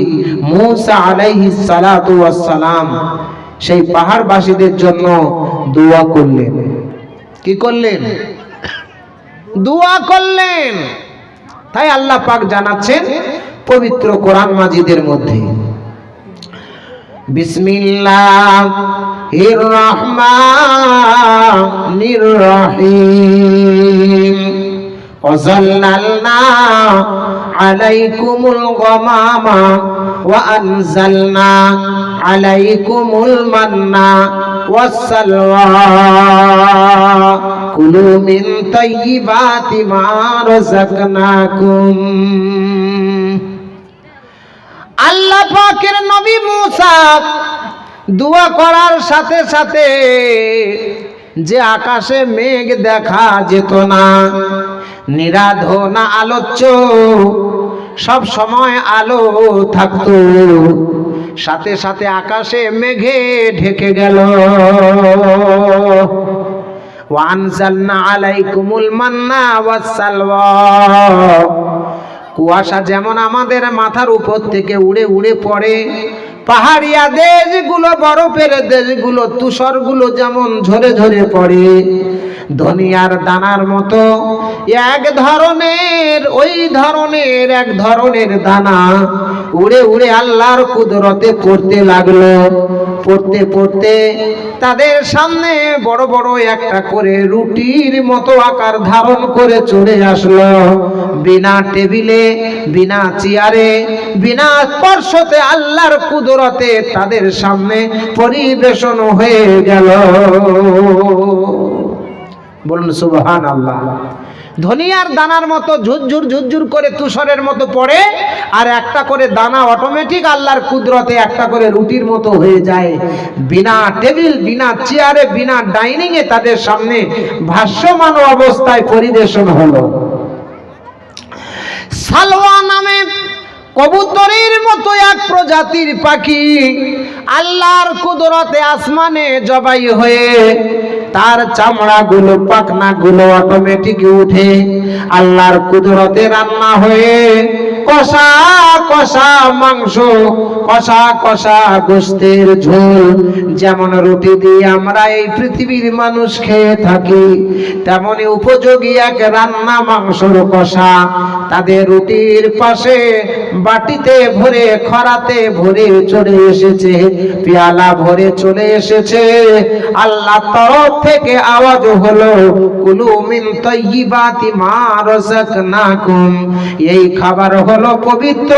মূসা আলাইহিস সালাতু ওয়াস সালাম সেই পাহাড়বাসীদের জন্য দোয়া করলেন। কি করলেন? দোয়া করলেন। তাই আল্লাহ পাক জানাচ্ছেন পবিত্র কোরআন মাজিদের মধ্যে, বিসমিল্লাহির রহমানির রহিম, ওয়াযাল্লালনা আলাইকুমুল গামামা ওয়া আনজালনা আলাইকুমুল মান্না ওয়াসসালওয়া কুলু মিন তাইয়্যিবাতি মা রাযাকনাকুম। আল্লাহ পাকের নবী মূসা দোয়া করার সাথে সাথে যে আকাশে মেঘ দেখা যেত না, নিরাধ না আলোচ্য, সব সময় আলো থাকতো, সাথে সাথে আকাশে মেঘে ঢেকে গেল। ওয়ানজালনা আলাইকুমুল মান্না ওয়াসসালওয়া, কুয়াশা যেমন আমাদের মাথার উপর থেকে উড়ে উড়ে পড়ে, পাহাড়িয়া দেশগুলো, বরফের দেশগুলো, তুষারগুলো যেমন ঝরে ঝরে পড়ে, ধনিয়ার দানার মতো এক ধরনের দানা উড়ে উড়ে আল্লাহর কুদরতে পড়তে লাগলো। পড়তে পড়তে তাদের সামনে বড় বড় একটা করে রুটির মতো আকার ধারণ করে চলে আসলো। বিনা টেবিলে, বিনা চেয়ারে, বিনা স্পর্শতে আল্লাহর কুদরতে তাদের সামনে পরিবেশন হয়ে গেল। বলুন সুবহানাল্লাহ। ধনিয়ার দানার মতো ঝুরঝুর ঝুরঝুর করে তুষারের মতো পড়ে, আর একটা করে দানা অটোমেটিক আল্লাহর কুদরতে একটা করে রুটির মতো হয়ে যায়। বিনা টেবিল, বিনা চেয়ারে, বিনা ডাইনিং এ তাদের সামনে ভাসমান অবস্থায় পরিবেশন হলো। সালওয়া নামে কবুতরের মতো এক প্রজাতির পাখি আল্লাহর কুদরতে আসমানে জবাই হয়ে তার চামড়াগুলো, পাখনাগুলো অটোমেটিক উঠে আল্লাহর কুদরতে রান্না হয়ে কষা কষা মাংস, কষা কষা গোশতের ঝোল। যেমন রুটি দিয়ে আমরা এই পৃথিবীর মানুষ খেয়ে থাকি, তেমনি উপযোগী এক রান্না মাংসর কষা তাদের রুটির পাশে বাটিতে ভরে, খরাতে ভরে চলে এসেছে, পেয়ালা ভরে চলে এসেছে। আল্লাহ তরফ থেকে আওয়াজ হলো, কুলু মিন তাইয়্যিবাতি মা রাযাকনাকুম। এই খাবার হলো পবিত্র,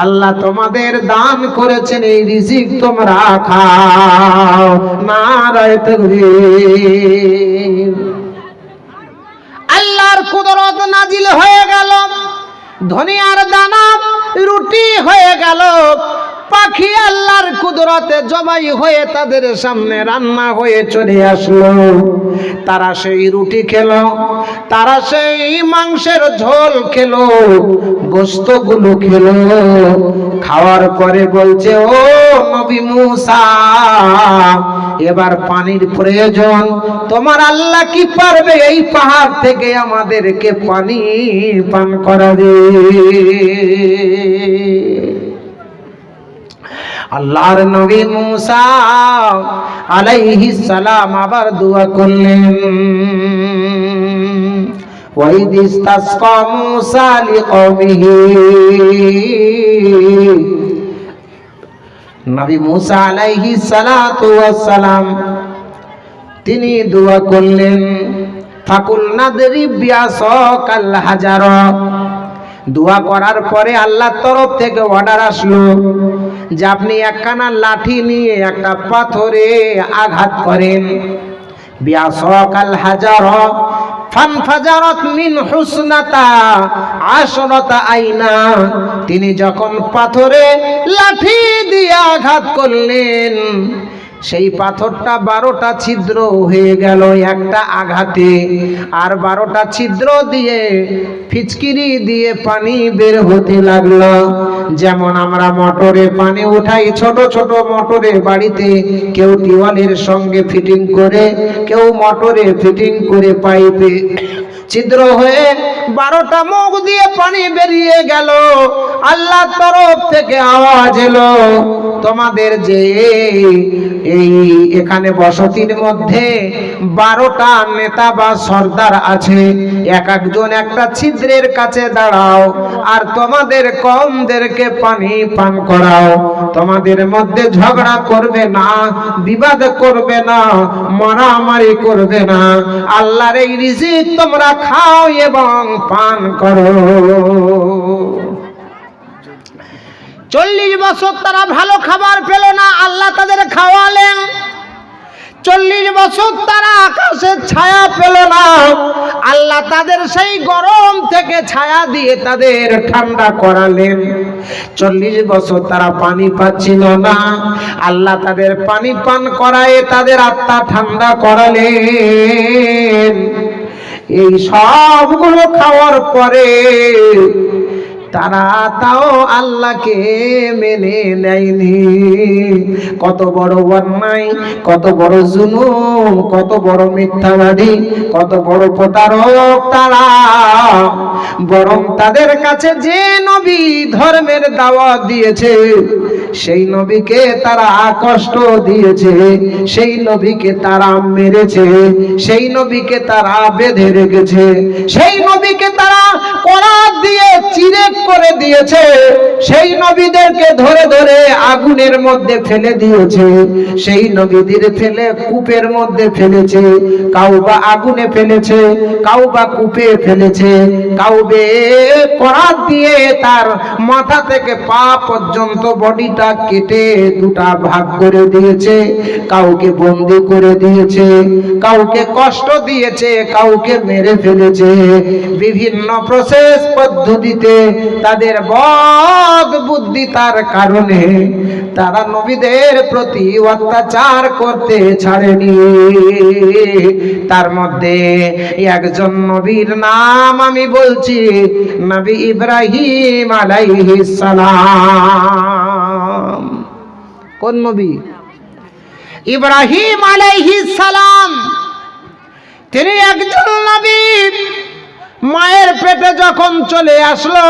আল্লাহ তোমাদের দান করেছেন, এই রিজিক তোমরা খাও। নারায়ে তাকবীর। আল্লাহর কুদরত নাজিল হয়ে গেল, ধনিয়ার দানা রুটি হয়ে গেল। পাখি আল্লাহর কুদরতে জবাই হয়ে তাদের সামনে রান্না হয়ে চলে আসলো। তারা সেই রুটি খেলো, তারা সেই মাংসের ঝোল খেলো, গোশতগুলো খেলো। খাওয়ার পরে বলছে, ও নবী মুসা, এবার পানির প্রয়োজন। তোমার আল্লাহ কি পারবে এই পাহাড় থেকে আমাদেরকে পানি পান করাবে? আল্লাহর নবী মুসা আলাইহিস সালাম আবার দোয়া করলেন, ওয়াইদ ইসতাসকা মুসা লিকওমিহি। নবী মুসা আলাইহিস সালাতু ওয়াস সালাম তিনি দোয়া করলেন, ফাকুল নাদরিব বিআসাকাল হাজার। দোয়া করার পরে আল্লাহর তরফ থেকে অর্ডার আসলো যে আপনি একখানা লাঠি নিয়ে একটা পাথরে আঘাত করেন। বিআসাকাল হাজার ফানফাজারাত মিন হুসনাতা আশরাতা আইনা। তিনি যখন পাথরে লাঠি দিয়ে আঘাত করলেন, সেই পাথরটা 12টা ছিদ্র হয়ে গেল একটা আঘাতে, আর 12টা ছিদ্র দিয়ে ফিচকিরি দিয়ে পানি বের হতে লাগলো। যেমন আমরা মোটরে পানি উঠাই, ছোট ছোট মোটরে বাড়িতে, কেউ টিউবওয়েলের সঙ্গে ফিটিং করে, কেউ মোটরে ফিটিং করে পাইপে ছিদ্র হয়ে 12টা মুখ দিয়ে পানি বেরিয়ে গেল। আল্লাহর তরফ থেকে আওয়াজ এলো, তোমাদের যে এই এখানে বসতির মধ্যে 12টা নেতা বা সর্দার আছে, এক একজন একটা ছিদ্রের কাছে দাঁড়াও, আর তোমাদের কমদেরকে পানি পান করাও। তোমাদের মধ্যে ঝগড়া করবে না, বিবাদ করবে না, মারামারি করবে না। আল্লাহর এই রিজিক তোমরা খাও এবং পান করো। 40 বছর তারা ভালো খাবার পেল না, আল্লাহ তাদের খাওয়ালেন। 40 বছর তারা আকাশের ছায়া পেল না, আল্লাহ তাদের সেই গরম থেকে ছায়া দিয়ে তাদের ঠান্ডা করালেন। 40 বছর তারা পানি পাচ্ছিল না, আল্লাহ তাদের পানি পান করায় তাদের আত্মা ঠান্ডা করালেন। এই সবগুলো খাওয়ার পরে তারা তাও আল্লাহকে মেনে নেয়নি। কত বড় অন্যায়, কত বড় জুলুম, কত বড় মিথ্যাবাদী, কত বড় প্রতারক তারা। বরং তাদের কাছে যে নবী ধর্মের দাওয়াত দিয়েছে, সেই নবীকে তারা কষ্ট দিয়েছে, সেই নবীকে তারা মেরেছে, সেই নবীকে তারা বেঁধে রেখেছে, সেই নবীকে তারা করাত দিয়ে চিরে করে দিয়েছে, সেই নবীদেরকে ধরে ধরে আগুনের মধ্যে ফেলে দিয়েছে, সেই নবীদের ফেলে কূপের মধ্যে ফেলেছে, কাউবা আগুনে ফেলেছে, কাউবা কূপে ফেলেছে, কাউবে করাত দিয়ে তার মাথা থেকে পা পর্যন্ত বডিটা কেটে দুটা ভাগ করে দিয়েছে, কাউকে বন্দি করে দিয়েছে, কাউকে কষ্ট দিয়েছে, কাউকে মেরে ফেলেছে। বিভিন্ন প্রসেস পদ্ধতিতে তাদের বদ বুদ্ধিতার কারণে তারা নবীদের প্রতি অত্যাচার করতে ছাড়েনি। তার মধ্যে একজন নবীর নাম আমি বলছি, নবী ইব্রাহিম আলাইহিস সালাম। কোন নবী? ইব্রাহিম আলাইহিস সালাম। তিনি একজন নবী। মায়ের পেটে যখন চলে আসলো,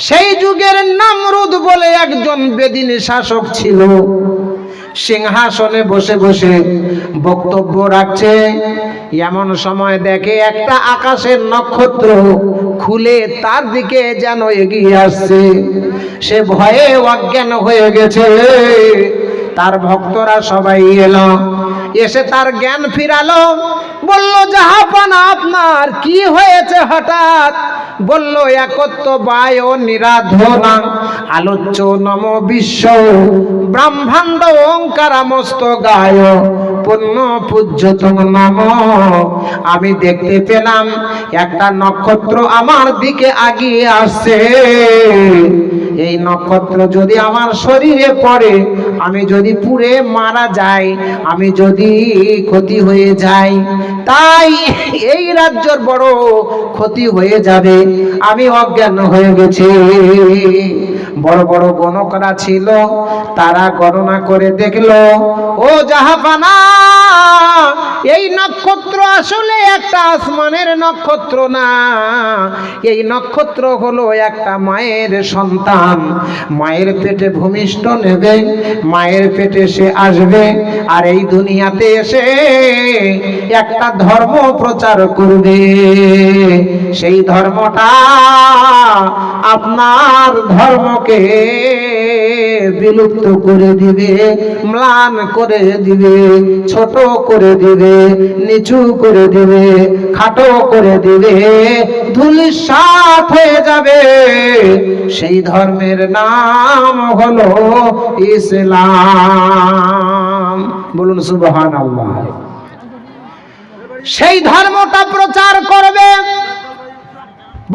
সেই যুগের নমরুদ বলে একজন বেদিন শাসক ছিল, সিংহাসনে বসে বসে বক্তব্য রাখছে। এমন সময় দেখে একটা আকাশের নক্ষত্র খুলে তার দিকে যেন এগিয়ে আসছে। সে ভয়ে অজ্ঞান হয়ে গেছে। তার ভক্তরা সবাই এলো, এসে তার জ্ঞান ফিরালো। বলল, জাহাপানা আপনার কি হয়েছে হঠাৎ? বলল, একত্ব বায় নিরাধনা আলোচ্য নম বিশ্ব ব্রহ্মাণ্ড ওঙ্কারামস্ত গায় পুণ্য পূজ্যতম নম। আমি দেখতে পেলাম একটা নক্ষত্র আমার দিকে আগিয়ে আসছে। এই নক্ষত্র যদি আমার শরীরে পড়ে, আমি যদি পুড়ে মারা যাই, আমি যদি ক্ষতি হয়ে যাই, তাই এই রাজ্যের বড় ক্ষতি হয়ে যাবে। আমি অজ্ঞান হয়ে গেছি। বড় বড় গণকরা ছিল, তারা গণনা করে দেখলো, ও জাহাপানা, এই নক্ষত্র আসলে একটা আসমানের নক্ষত্র না। এই নক্ষত্র হলো একটা মায়ের সন্তান। মায়ের পেটে ভূমিষ্ঠ নেবে, মায়ের পেটে সে আসবে, আর এই দুনিয়াতে এসে একটা ধর্ম প্রচার করবে। সেই ধর্মটা আপনার ধর্মকে বিলুপ্ত করে দিবে, ম্লান করে দিবে, ছোট করে দিবে, নিচু করে দিবে, খাটো করে দিবে, ধূলিসাৎ হয়ে যাবে। সেই ধর্মের নাম হলো ইসলাম। বলুন সুবহানাল্লাহ। সেই ধর্মটা প্রচার করবে।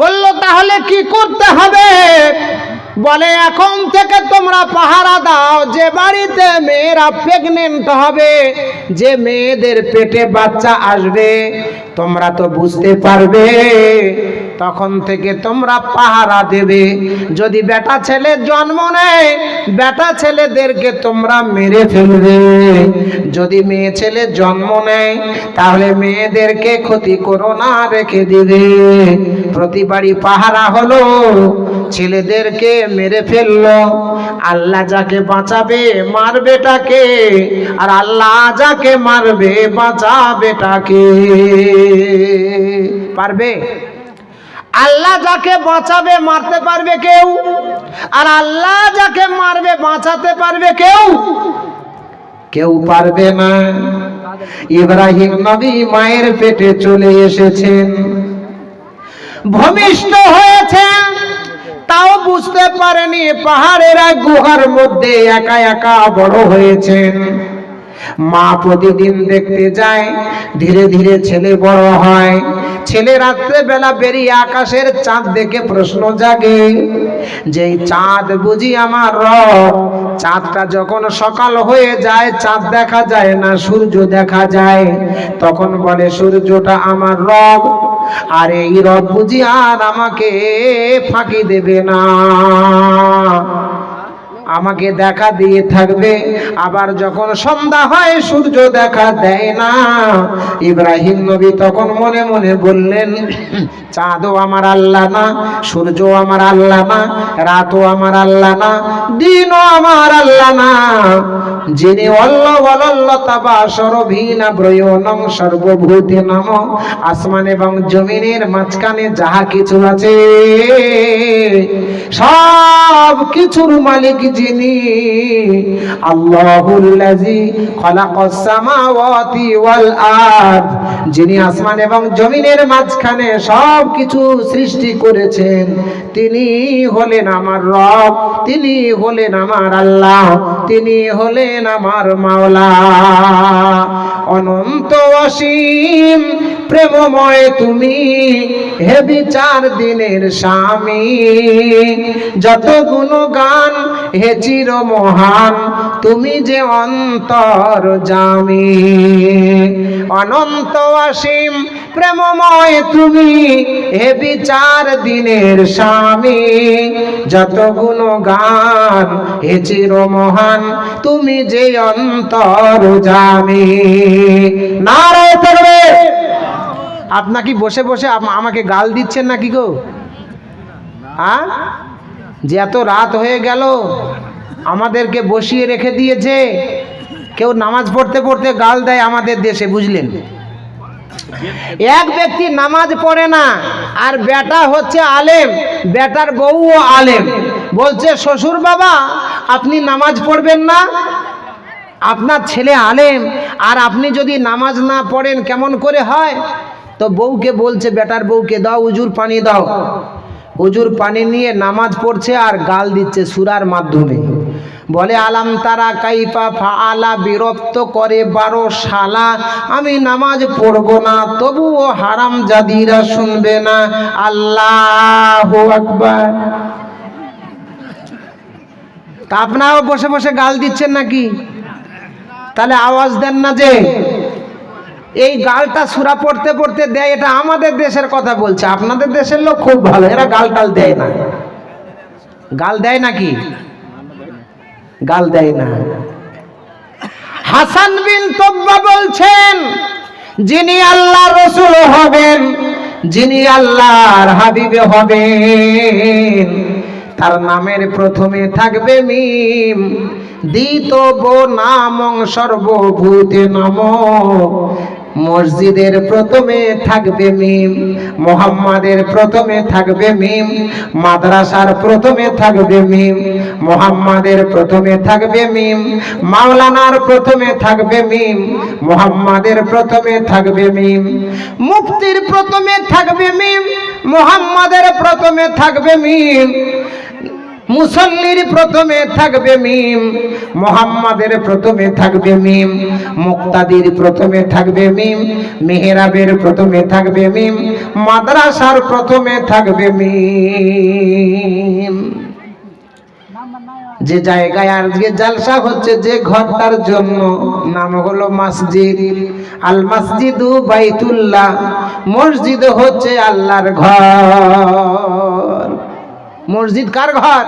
বলল, তাহলে কি করতে হবে? বলে, এখন থেকে তোমরা পাহারা দাও, যে বাড়িতে মেয়েরা প্রেগনেন্ট হবে, যে মেয়েদের পেটে বাচ্চা আসবে, তোমরা তো বুঝতে পারবে, তখন থেকে তোমরা পাহারা দেবে। যদি বেটা ছেলে জন্ম নেয়, বেটা ছেলেদেরকে তোমরা মেরে ফেলবে। যদি মেয়ে ছেলে জন্ম নেয়, তাহলে মেয়েদেরকে ক্ষতি করো না, রেখে দিবে। প্রতি বাড়ি পাহারা হলো, ছেলেদেরকে মেরে ফেললো। আল্লাহ যাকে বাঁচাবে মারবে তাকে, আর আল্লাহ যাকে মারবে বাঁচাবে তাকে। পারবে? আল্লাহ যাকে বাঁচাবে মারতে পারবে কেউ, আর আল্লাহ যাকে মারবে বাঁচাতে পারবে কেউ? কেউ পারবে না। ইব্রাহিম নবী মায়ের পেটে চলে এসেছেন, ভূমিষ্ঠ হয়েছেন, তাও বুঝতে পারেনি পাহাড়ের এক গুহার মধ্যে একা একা বড় হয়েছেন। মা প্রতিদিন দেখতে যায়, ধীরে ধীরে ছেলে বড় হয়। ছেলে রাত্রে বেলা বেরিয়ে আকাশের চাঁদ দেখে প্রশ্ন জাগে যে চাঁদ বুঝি আমার রব? চাঁদটা যখন সকাল হয়ে যায়, চাঁদ দেখা যায় না, সূর্য দেখা যায়, তখন বলে সূর্যটা আমার রব, আর এই রব বুঝি আর আমাকে ফাঁকি দেবে না। আমাকে দেখা দিয়ে থাকবে। আবার যখন সন্ধ্যা হয় সূর্য দেখা দেয় না, ইব্রাহিম নবী তখন মনে মনে বললেন, চাঁদও আমার আল্লাহ না, সূর্য আমার আল্লাহ না, রাতও আমার আল্লাহ না, দিনও আমার আল্লাহ না, যিনি সর্বভূতে নাম, আসমান এবং জমিনের মাঝখানে যাহা কিছু আছে সব কিছুর মালিক যিনি, আল্লাহুল্লাযী খালাকাস সামাওয়াতি ওয়াল আরদ, যিনি আসমান এবং জমিনের মাঝখানে সব কিছু সৃষ্টি করেছেন, তিনি হলেন আমার রব, তিনি হলেন আমার আল্লাহ, তিনি হলেন আমার মাওলা। অনন্ত অসীম প্রেমময় তুমি, হে বিচার দিনের স্বামী, যত গুণগান হে চির মহান, তুমি যে অন্তর্যামী। অনন্ত অসীম প্রেমময় তুমি, হে বিচার দিনের স্বামী, যত গুণগান হে চির মহান, তুমি যে অন্তর্যামী। নারায়ে তাকবীর। আপনারা কি বসে বসে আমাকে গাল দিচ্ছেন নাকি গো? হ্যাঁ, যে এত রাত হয়ে গেল আমাদেরকে বসিয়ে রেখে দিয়েছে, কেউ নামাজ পড়তে পড়তে গাল দেয় আমাদের দেশে, বুঝলেন? এক ব্যক্তি নামাজ পড়ে না আর বেটা হচ্ছে আলেম, বেটার বউও আলেম, বলছে শ্বশুর বাবা আপনি নামাজ পড়বেন না, আপনার ছেলে আলেম আর আপনি যদি নামাজ না পড়েন কেমন করে হয়? তো বউকে বলছে, বেটার বউকে, দাও হুজুর পানি দাও। হুজুর পানি নিয়ে নামাজ পড়ছে আর গাল দিচ্ছে সূরার মাধ্যমে। বলে আলাম তারা কাইফা ফাআলা, বিরক্ত করে 12 শালা, আমি নামাজ পড়বো না, তবুও হারাম জাদিরা শুনবে না। আল্লাহু আকবার। তা আপনারাও বসে বসে গাল দিচ্ছেন নাকি? তাহলে আওয়াজ দেন না যে এই গালটা সূরা পড়তে পড়তে দেয়, এটা আমাদের দেশের কথা বলছে। আপনাদের দেশের লোক খুব ভালো, এরা গাল টাল দেয় না। গাল দেয় নাকি? গাল দেয় না। হাসান বিন তব্বা বলছেন, যিনি আল্লাহর রাসূল হবেন, যিনি আল্লাহর হাবিব হবেন, তার নামের প্রথমে থাকবে মিম, দ্বিতব নামং সর্বভূতে নম, মসজিদের প্রথমে থাকবে মিম, মুহাম্মাদের প্রথমে থাকবে মিম, মাদ্রাসার প্রথমে থাকবে মিম, মুহাম্মাদের প্রথমে থাকবে মিম, মাওলানার প্রথমে থাকবে মিম, মুহাম্মাদের প্রথমে থাকবে মিম, মুফতির প্রথমে থাকবে মিম, মুহাম্মাদের প্রথমে থাকবে মিম, মুসল্লির প্রথমে থাকবে মিম, মুহাম্মাদের প্রথমে থাকবে মিম, মুক্তাদির প্রথমে থাকবে মিম, মেহরাবের প্রথমে থাকবে মিম, মাদ্রাসার প্রথমে থাকবে মিম। যে জায়গায় আজকে জালসা হচ্ছে, যে ঘরটার জন্য, নাম হলো মসজিদ। আল মসজিদু বাইতুল্লাহ, মসজিদ হচ্ছে আল্লাহর ঘর। মসজিদ কার ঘর?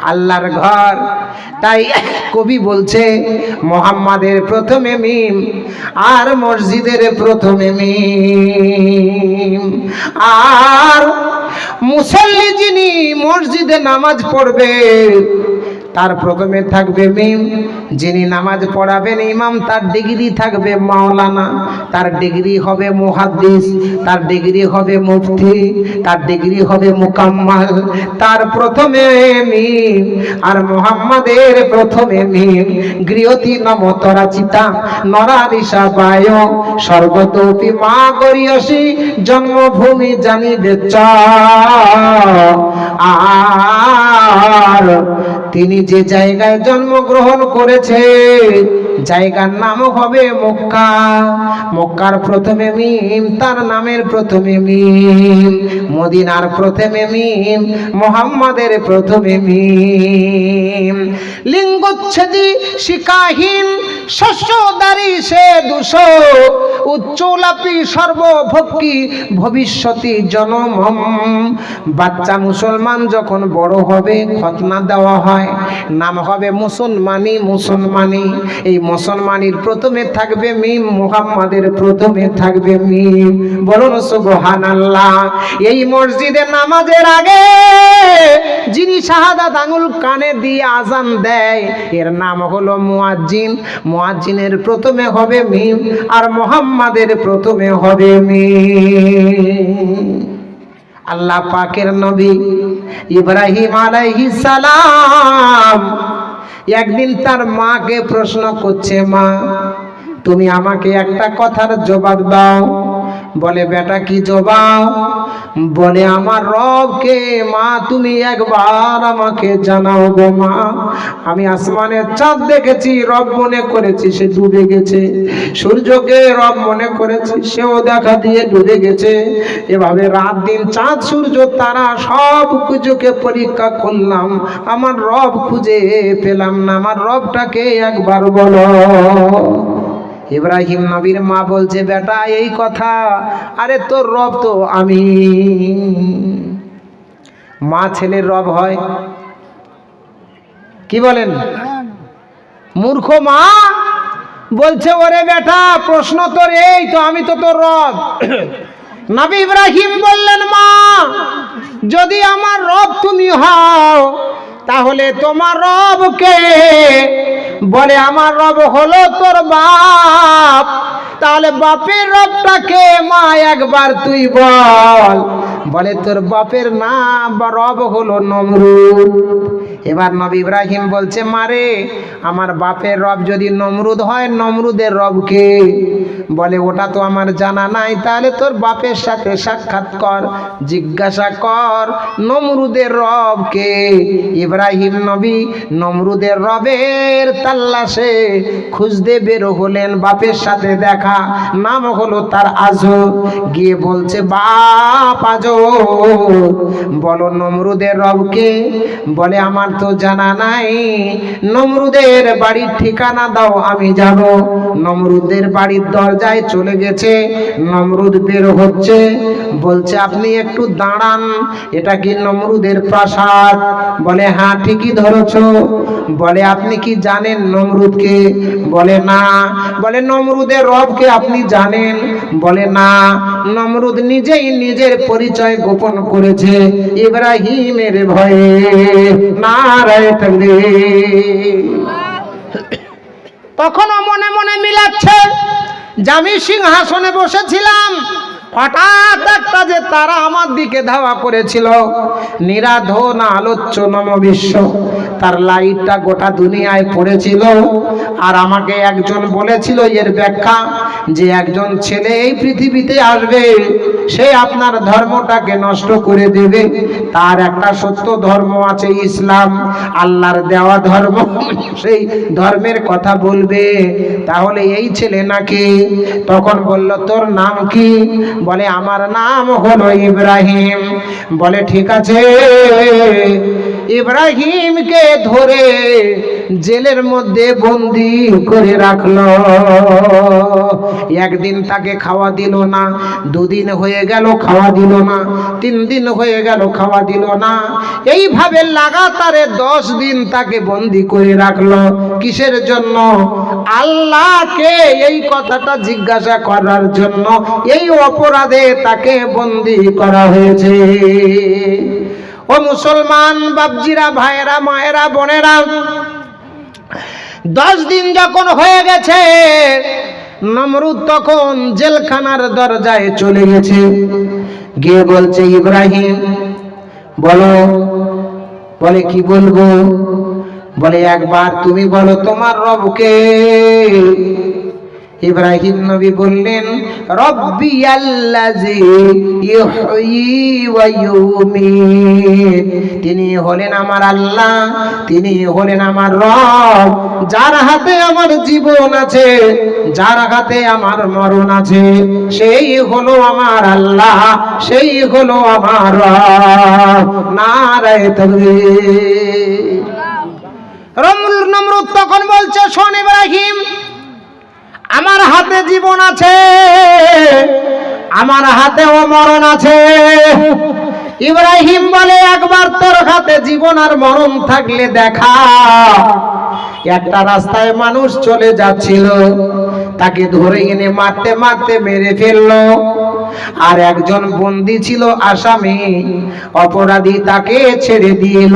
আল্লাহর ঘর। তাই কবি বলছে, মুহাম্মাদের প্রথমে মিম আর মসজিদের প্রথমে মিম, আর মুসল্লি যিনি মসজিদে নামাজ পড়বে তার প্রথমে থাকবে মিম, যিনি নামাজ পড়াবেন ইমাম, তার ডিগ্রি থাকবে মাওলানা, তার ডিগ্রি হবে মুহাদ্দিস, তার ডিগ্রি হবে মুফতি, তার ডিগ্রি হবে মুকাম্মাল, তার প্রথমে মিম আর মুহাম্মাদের প্রথমে মিম। গৃহতি নমতরা চিতা নরারিসা বায়, স্বর্গতোপি মা গরিয়সী, জন্মভূমি জানিবে চ। আর তিনি যে জায়গায় জন্মগ্রহণ করেছে জায়গার নাম হবে মক্কা। মক্কার প্রথমে মিম, তার নামের প্রথমে মিম, মদিনার প্রথমে মিম, মুহাম্মাদের প্রথমে মিম। লিঙ্গচ্ছেদী শিকাহীন শস্যদারি সে দূষক, উচ্চলাপী সর্বভক্ষী ভবিষ্যতি জনম। বাচ্চা মুসলমান যখন বড় হবে খতনা দেওয়া হয়, নাম হবে মুসলমানি। মুসলমানি, এই মুসলমানির প্রথমে থাকবে মিম, মুহাম্মাদের প্রথমে থাকবে মিম। বলুন সুবহানাল্লাহ। এই মসজিদে নামাজের আগে যিনি শাহাদাত আঙ্গুল কানে দিয়ে আজান দেয় এর নাম হলো মুয়াজ্জিন। মুয়াজ্জিনের প্রথমে হবে মিম আর মুহাম্মাদের প্রথমে হবে মিম। আল্লাহ পাকের নবী ইব্রাহিম আলাইহিস সালাম একদিন তার মাকে প্রশ্ন করছে, মা তুমি আমাকে একটা কথার জবাব দাও। বলে বেটা কি জবাব? বলে আমার রবকে মা তুমি একবার আমাকে জানাও গো মা। আমি আসমানের চাঁদ দেখেছি, রব মনে করেছি সে ডুবে গেছে। সূর্যকে রব মনে করেছি, সেও দেখা দিয়ে ডুবে গেছে। এভাবে রাত দিন চাঁদ সূর্য তারা সব কিছুকে পরীক্ষা করলাম, আমার রব খুঁজে পেলাম না। আমার রবটাকে একবার বলো। ইব্রাহিম নবীর মা বলছে, বেটা এই কথা? আরে তোর রব তো আমি। মা ছেলের রব হয়? কি বলেন? মূর্খ মা বলছে, ওরে বেটা প্রশ্ন তোর এই তো, আমি তো তোর রব। নবী ইব্রাহিম বললেন, মা যদি আমার রব তুমি হও তাহলে তোমার রবকে? বলে আমার রব হলো তোর বাপ। তাহলে বাপের রবটাকে মা একবার তুই বল। বলে তোর বাপের নাম বা রব হলো নমরুদ। এবার নবী ইব্রাহিম বলছে, মারে আমার বাপের রব যদি নমরুদ হয়, নমরুদের রবকে? বলে ওটা তো আমার জানা নাই। তাহলে তোর বাপের সাথে সাক্ষাৎ কর, জিজ্ঞাসা কর নমরুদের রবকে। ইব্রাহিম নবী নমরুদের রবের তাল্লাশে খুঁজতে বের হলেন। বাপের সাথে দেখা, নাম হলো তার আজর। গিয়ে বলছে, বাপ আজর বলো নমরুদের রবকে? বলে আমার তো জানা নাই, নমরুদের বাড়ির ঠিকানা দাও আমি যাব। নমরুদের বাড়ির দরজায় চলে গেছে, নমরুদ বের হচ্ছে। বলছে আপনি একটু দাঁড়ান, এটা কি নমরুদের প্রাসাদ? বলে হ্যাঁ ঠিকই ধরেছো। বলে আপনি কি জানেন নমরুদকে? বলে না। বলে নমরুদের রবকে আপনি জানেন? বলে না। নমরুদ নিজেই নিজের পরিচয় গোপন করেছে ইব্রাহিমের ভয়ে। নারায়ে তাকবীর। তখনও মনে মনে মিলাচ্ছে, আমি সিংহাসনে বসেছিলাম, হঠাৎ একটা যে তারা আমার দিকে ধাওয়া করেছিল, নিরাধন আলোচ্য নম বিশ্ব, তার লাইটটা গোটা দুনিয়ায় পড়েছিল। আর আমাকে একজন বলেছিল এর ব্যাখ্যা, যে একজন ছেলে এই পৃথিবীতে আসবে, সে আপনার ধর্মটাকে নষ্ট করে দেবে। তার একটা সত্য ধর্ম আছে ইসলাম, আল্লাহর দেওয়া ধর্ম, সেই ধর্মের কথা বলবে। তাহলে এই ছেলে নাকি? তখন বলল তোর নাম কি? বলে আমার নাম হলো ইব্রাহিম। বলে ঠিক আছে। ইব্রাহিমকে ধরে জেলের মধ্যে বন্দি করে রাখলো। একদিন তাকে খাওয়া দিল না, দুদিন হয়ে গেল খাওয়া দিল না, 3 দিন হয়ে গেল খাওয়া দিল না। এইভাবে লাগাতারে 10 দিন তাকে বন্দি করে রাখলো। কিসের জন্য? আল্লাহকে এই কথাটা জিজ্ঞাসা করার জন্য। এই অপরাধে তাকে বন্দি করা হয়েছে। ও মুসলমান বাপজিরা, ভাইয়েরা, মায়েরা, বোনেরা, 10 দিন যখন হয়ে গেছে, নমরুদ তখন জেলখানার দরজায় চলে গেছে। গিয়ে বলছে ইব্রাহিম বলো। বলে কি বলবো? বলে একবার তুমি বলো তোমার রবকে। ইব্রাহিম নবী বললেন, রব্বি আল্লাযী ইউহয়ী ওয়া ইউমীত। তিনি হলেন আমার আল্লাহ, তিনি হলেন আমার রব, যার হাতে আমার জীবন আছে, যার হাতে আমার মরণ আছে, সেই হলো আমার আল্লাহ, সেই হলো আমার রব। নারায়ে তাকবীর। নমরুদ তখন বলছে, শোন ইব্রাহিম, আমার হাতে জীবন আছে, আমার হাতেও মরণ আছে। ইব্রাহিম বলে, একবার তোর হাতে জীবন আর মরণ থাকলে দেখা। একটা রাস্তায় মানুষ চলে যাচ্ছিল, তাকে ধরে এনে মারতে মারতে মেরে ফেললো। আর একজন বন্দী ছিল, আসামি, অপরাধী, তাকে ছেড়ে দিল।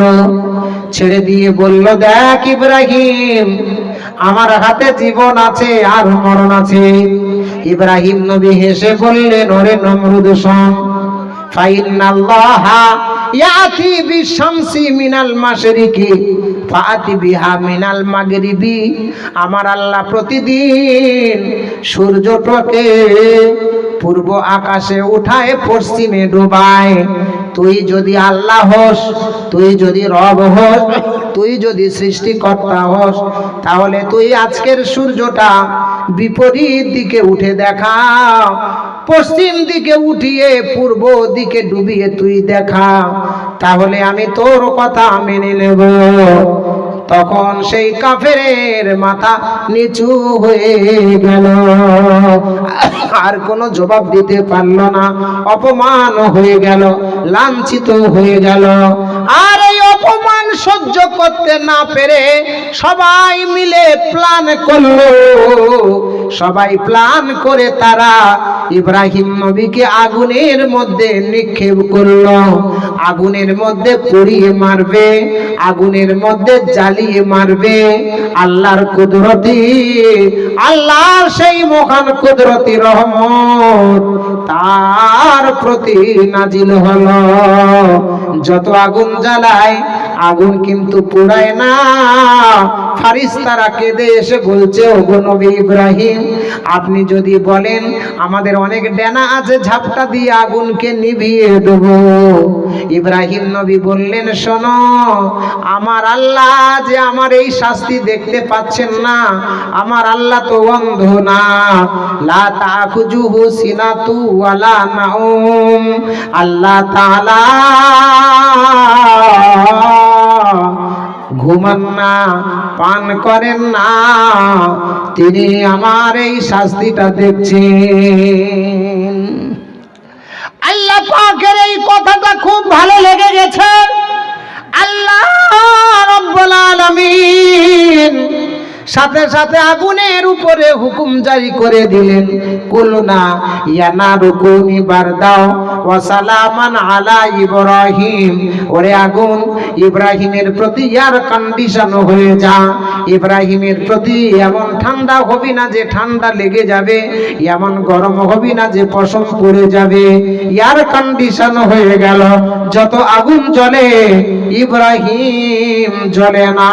ছেড়ে দিয়ে বলল, দেখ ইব্রাহিম, আমার হাতে জীবন আছে আর মরণ আছে। ইব্রাহিম নবী হেসে বললেন, ওরে নমরুদ শোন, ফাইন্নাল্লাহা ইয়াতি বিশামসি মিনাল মাশরিকি ফাআতি বিহা মিনাল মাগরিবি। আমার আল্লাহ প্রতিদিন সূর্যটাকে পূর্ব আকাশে উঠায় পশ্চিমে ডুবায়। তুই যদি আল্লাহ হোস, তুই যদি রব হোস, তুই যদি সৃষ্টিকর্তা হোস, তাহলে তুই আজকের সূর্যটা বিপরীত দিকে উঠে দেখা, পশ্চিম দিকে উঠিয়ে পূর্ব দিকে ডুবিয়ে তুই দেখা, তাহলে আমি তোর কথা মেনে নেব। তখন সেই কাফেরের মাথা নিচু হয়ে গেল, আর কোনো জবাব দিতে পারল না, অপমান হয়ে গেল, লাঞ্ছিত হয়ে গেল। আর এই অপমান সহ্য করতে না পেরে সবাই মিলে প্ল্যান করলো। সবাই প্ল্যান করে তারা ইব্রাহিম নবীকে আগুনের মধ্যে নিক্ষেপ করলো। আগুনের মধ্যে পুড়িয়ে মারবে, আগুনের মধ্যে জ্বালিয়ে মারবে। আল্লাহর কুদরতি, আল্লাহর সেই মহান কুদরতি রহমত তার প্রতি নাজিল হলো। যত আগুন জ্বালায়, আগুন কিন্তু পোড়ায় না। ফারিস্তারা কেঁদে এসে বলছে, ওগো নবী ইব্রাহিম, আপনি যদি বলেন আমাদের অনেক ডেনা আছে, ঝাপটা দিয়ে আগুনকে নিভিয়ে দেব। ইব্রাহিম নবী বললেন, শোনো, আমার আল্লাহ যে আমার এই শাস্তি দেখতে পাচ্ছেন না, আমার আল্লাহ তো অন্ধ না। লা তাখুজুহু সিনাতু ওয়ালা নাউম। আল্লাহ তাআলা ঘুমান না, পান করেন না, তিনি আমার এই শাস্তিটা দেখছেন। আল্লাহ পাকের এই কথাটা খুব ভালো লেগে গেছে। আল্লাহ রাব্বুল আলামিন সাথে সাথে আগুনের উপরে হুকুম জারি করে দিলেন, কুলনা ইয়ানারু কুনি বারদাও ওয়া সালামান আলা ইব্রাহিম। ওরে আগুন, ইব্রাহিমের প্রতি এয়ার কন্ডিশন হয়ে যা। ইব্রাহিমের প্রতি এমন ঠান্ডা হবি না যে ঠান্ডা লেগে যাবে, এমন গরম হবি না যে পশম পড়ে যাবে। এয়ার কন্ডিশন হয়ে গেল। যত আগুন জ্বলে, ইব্রাহিম জ্বলে না।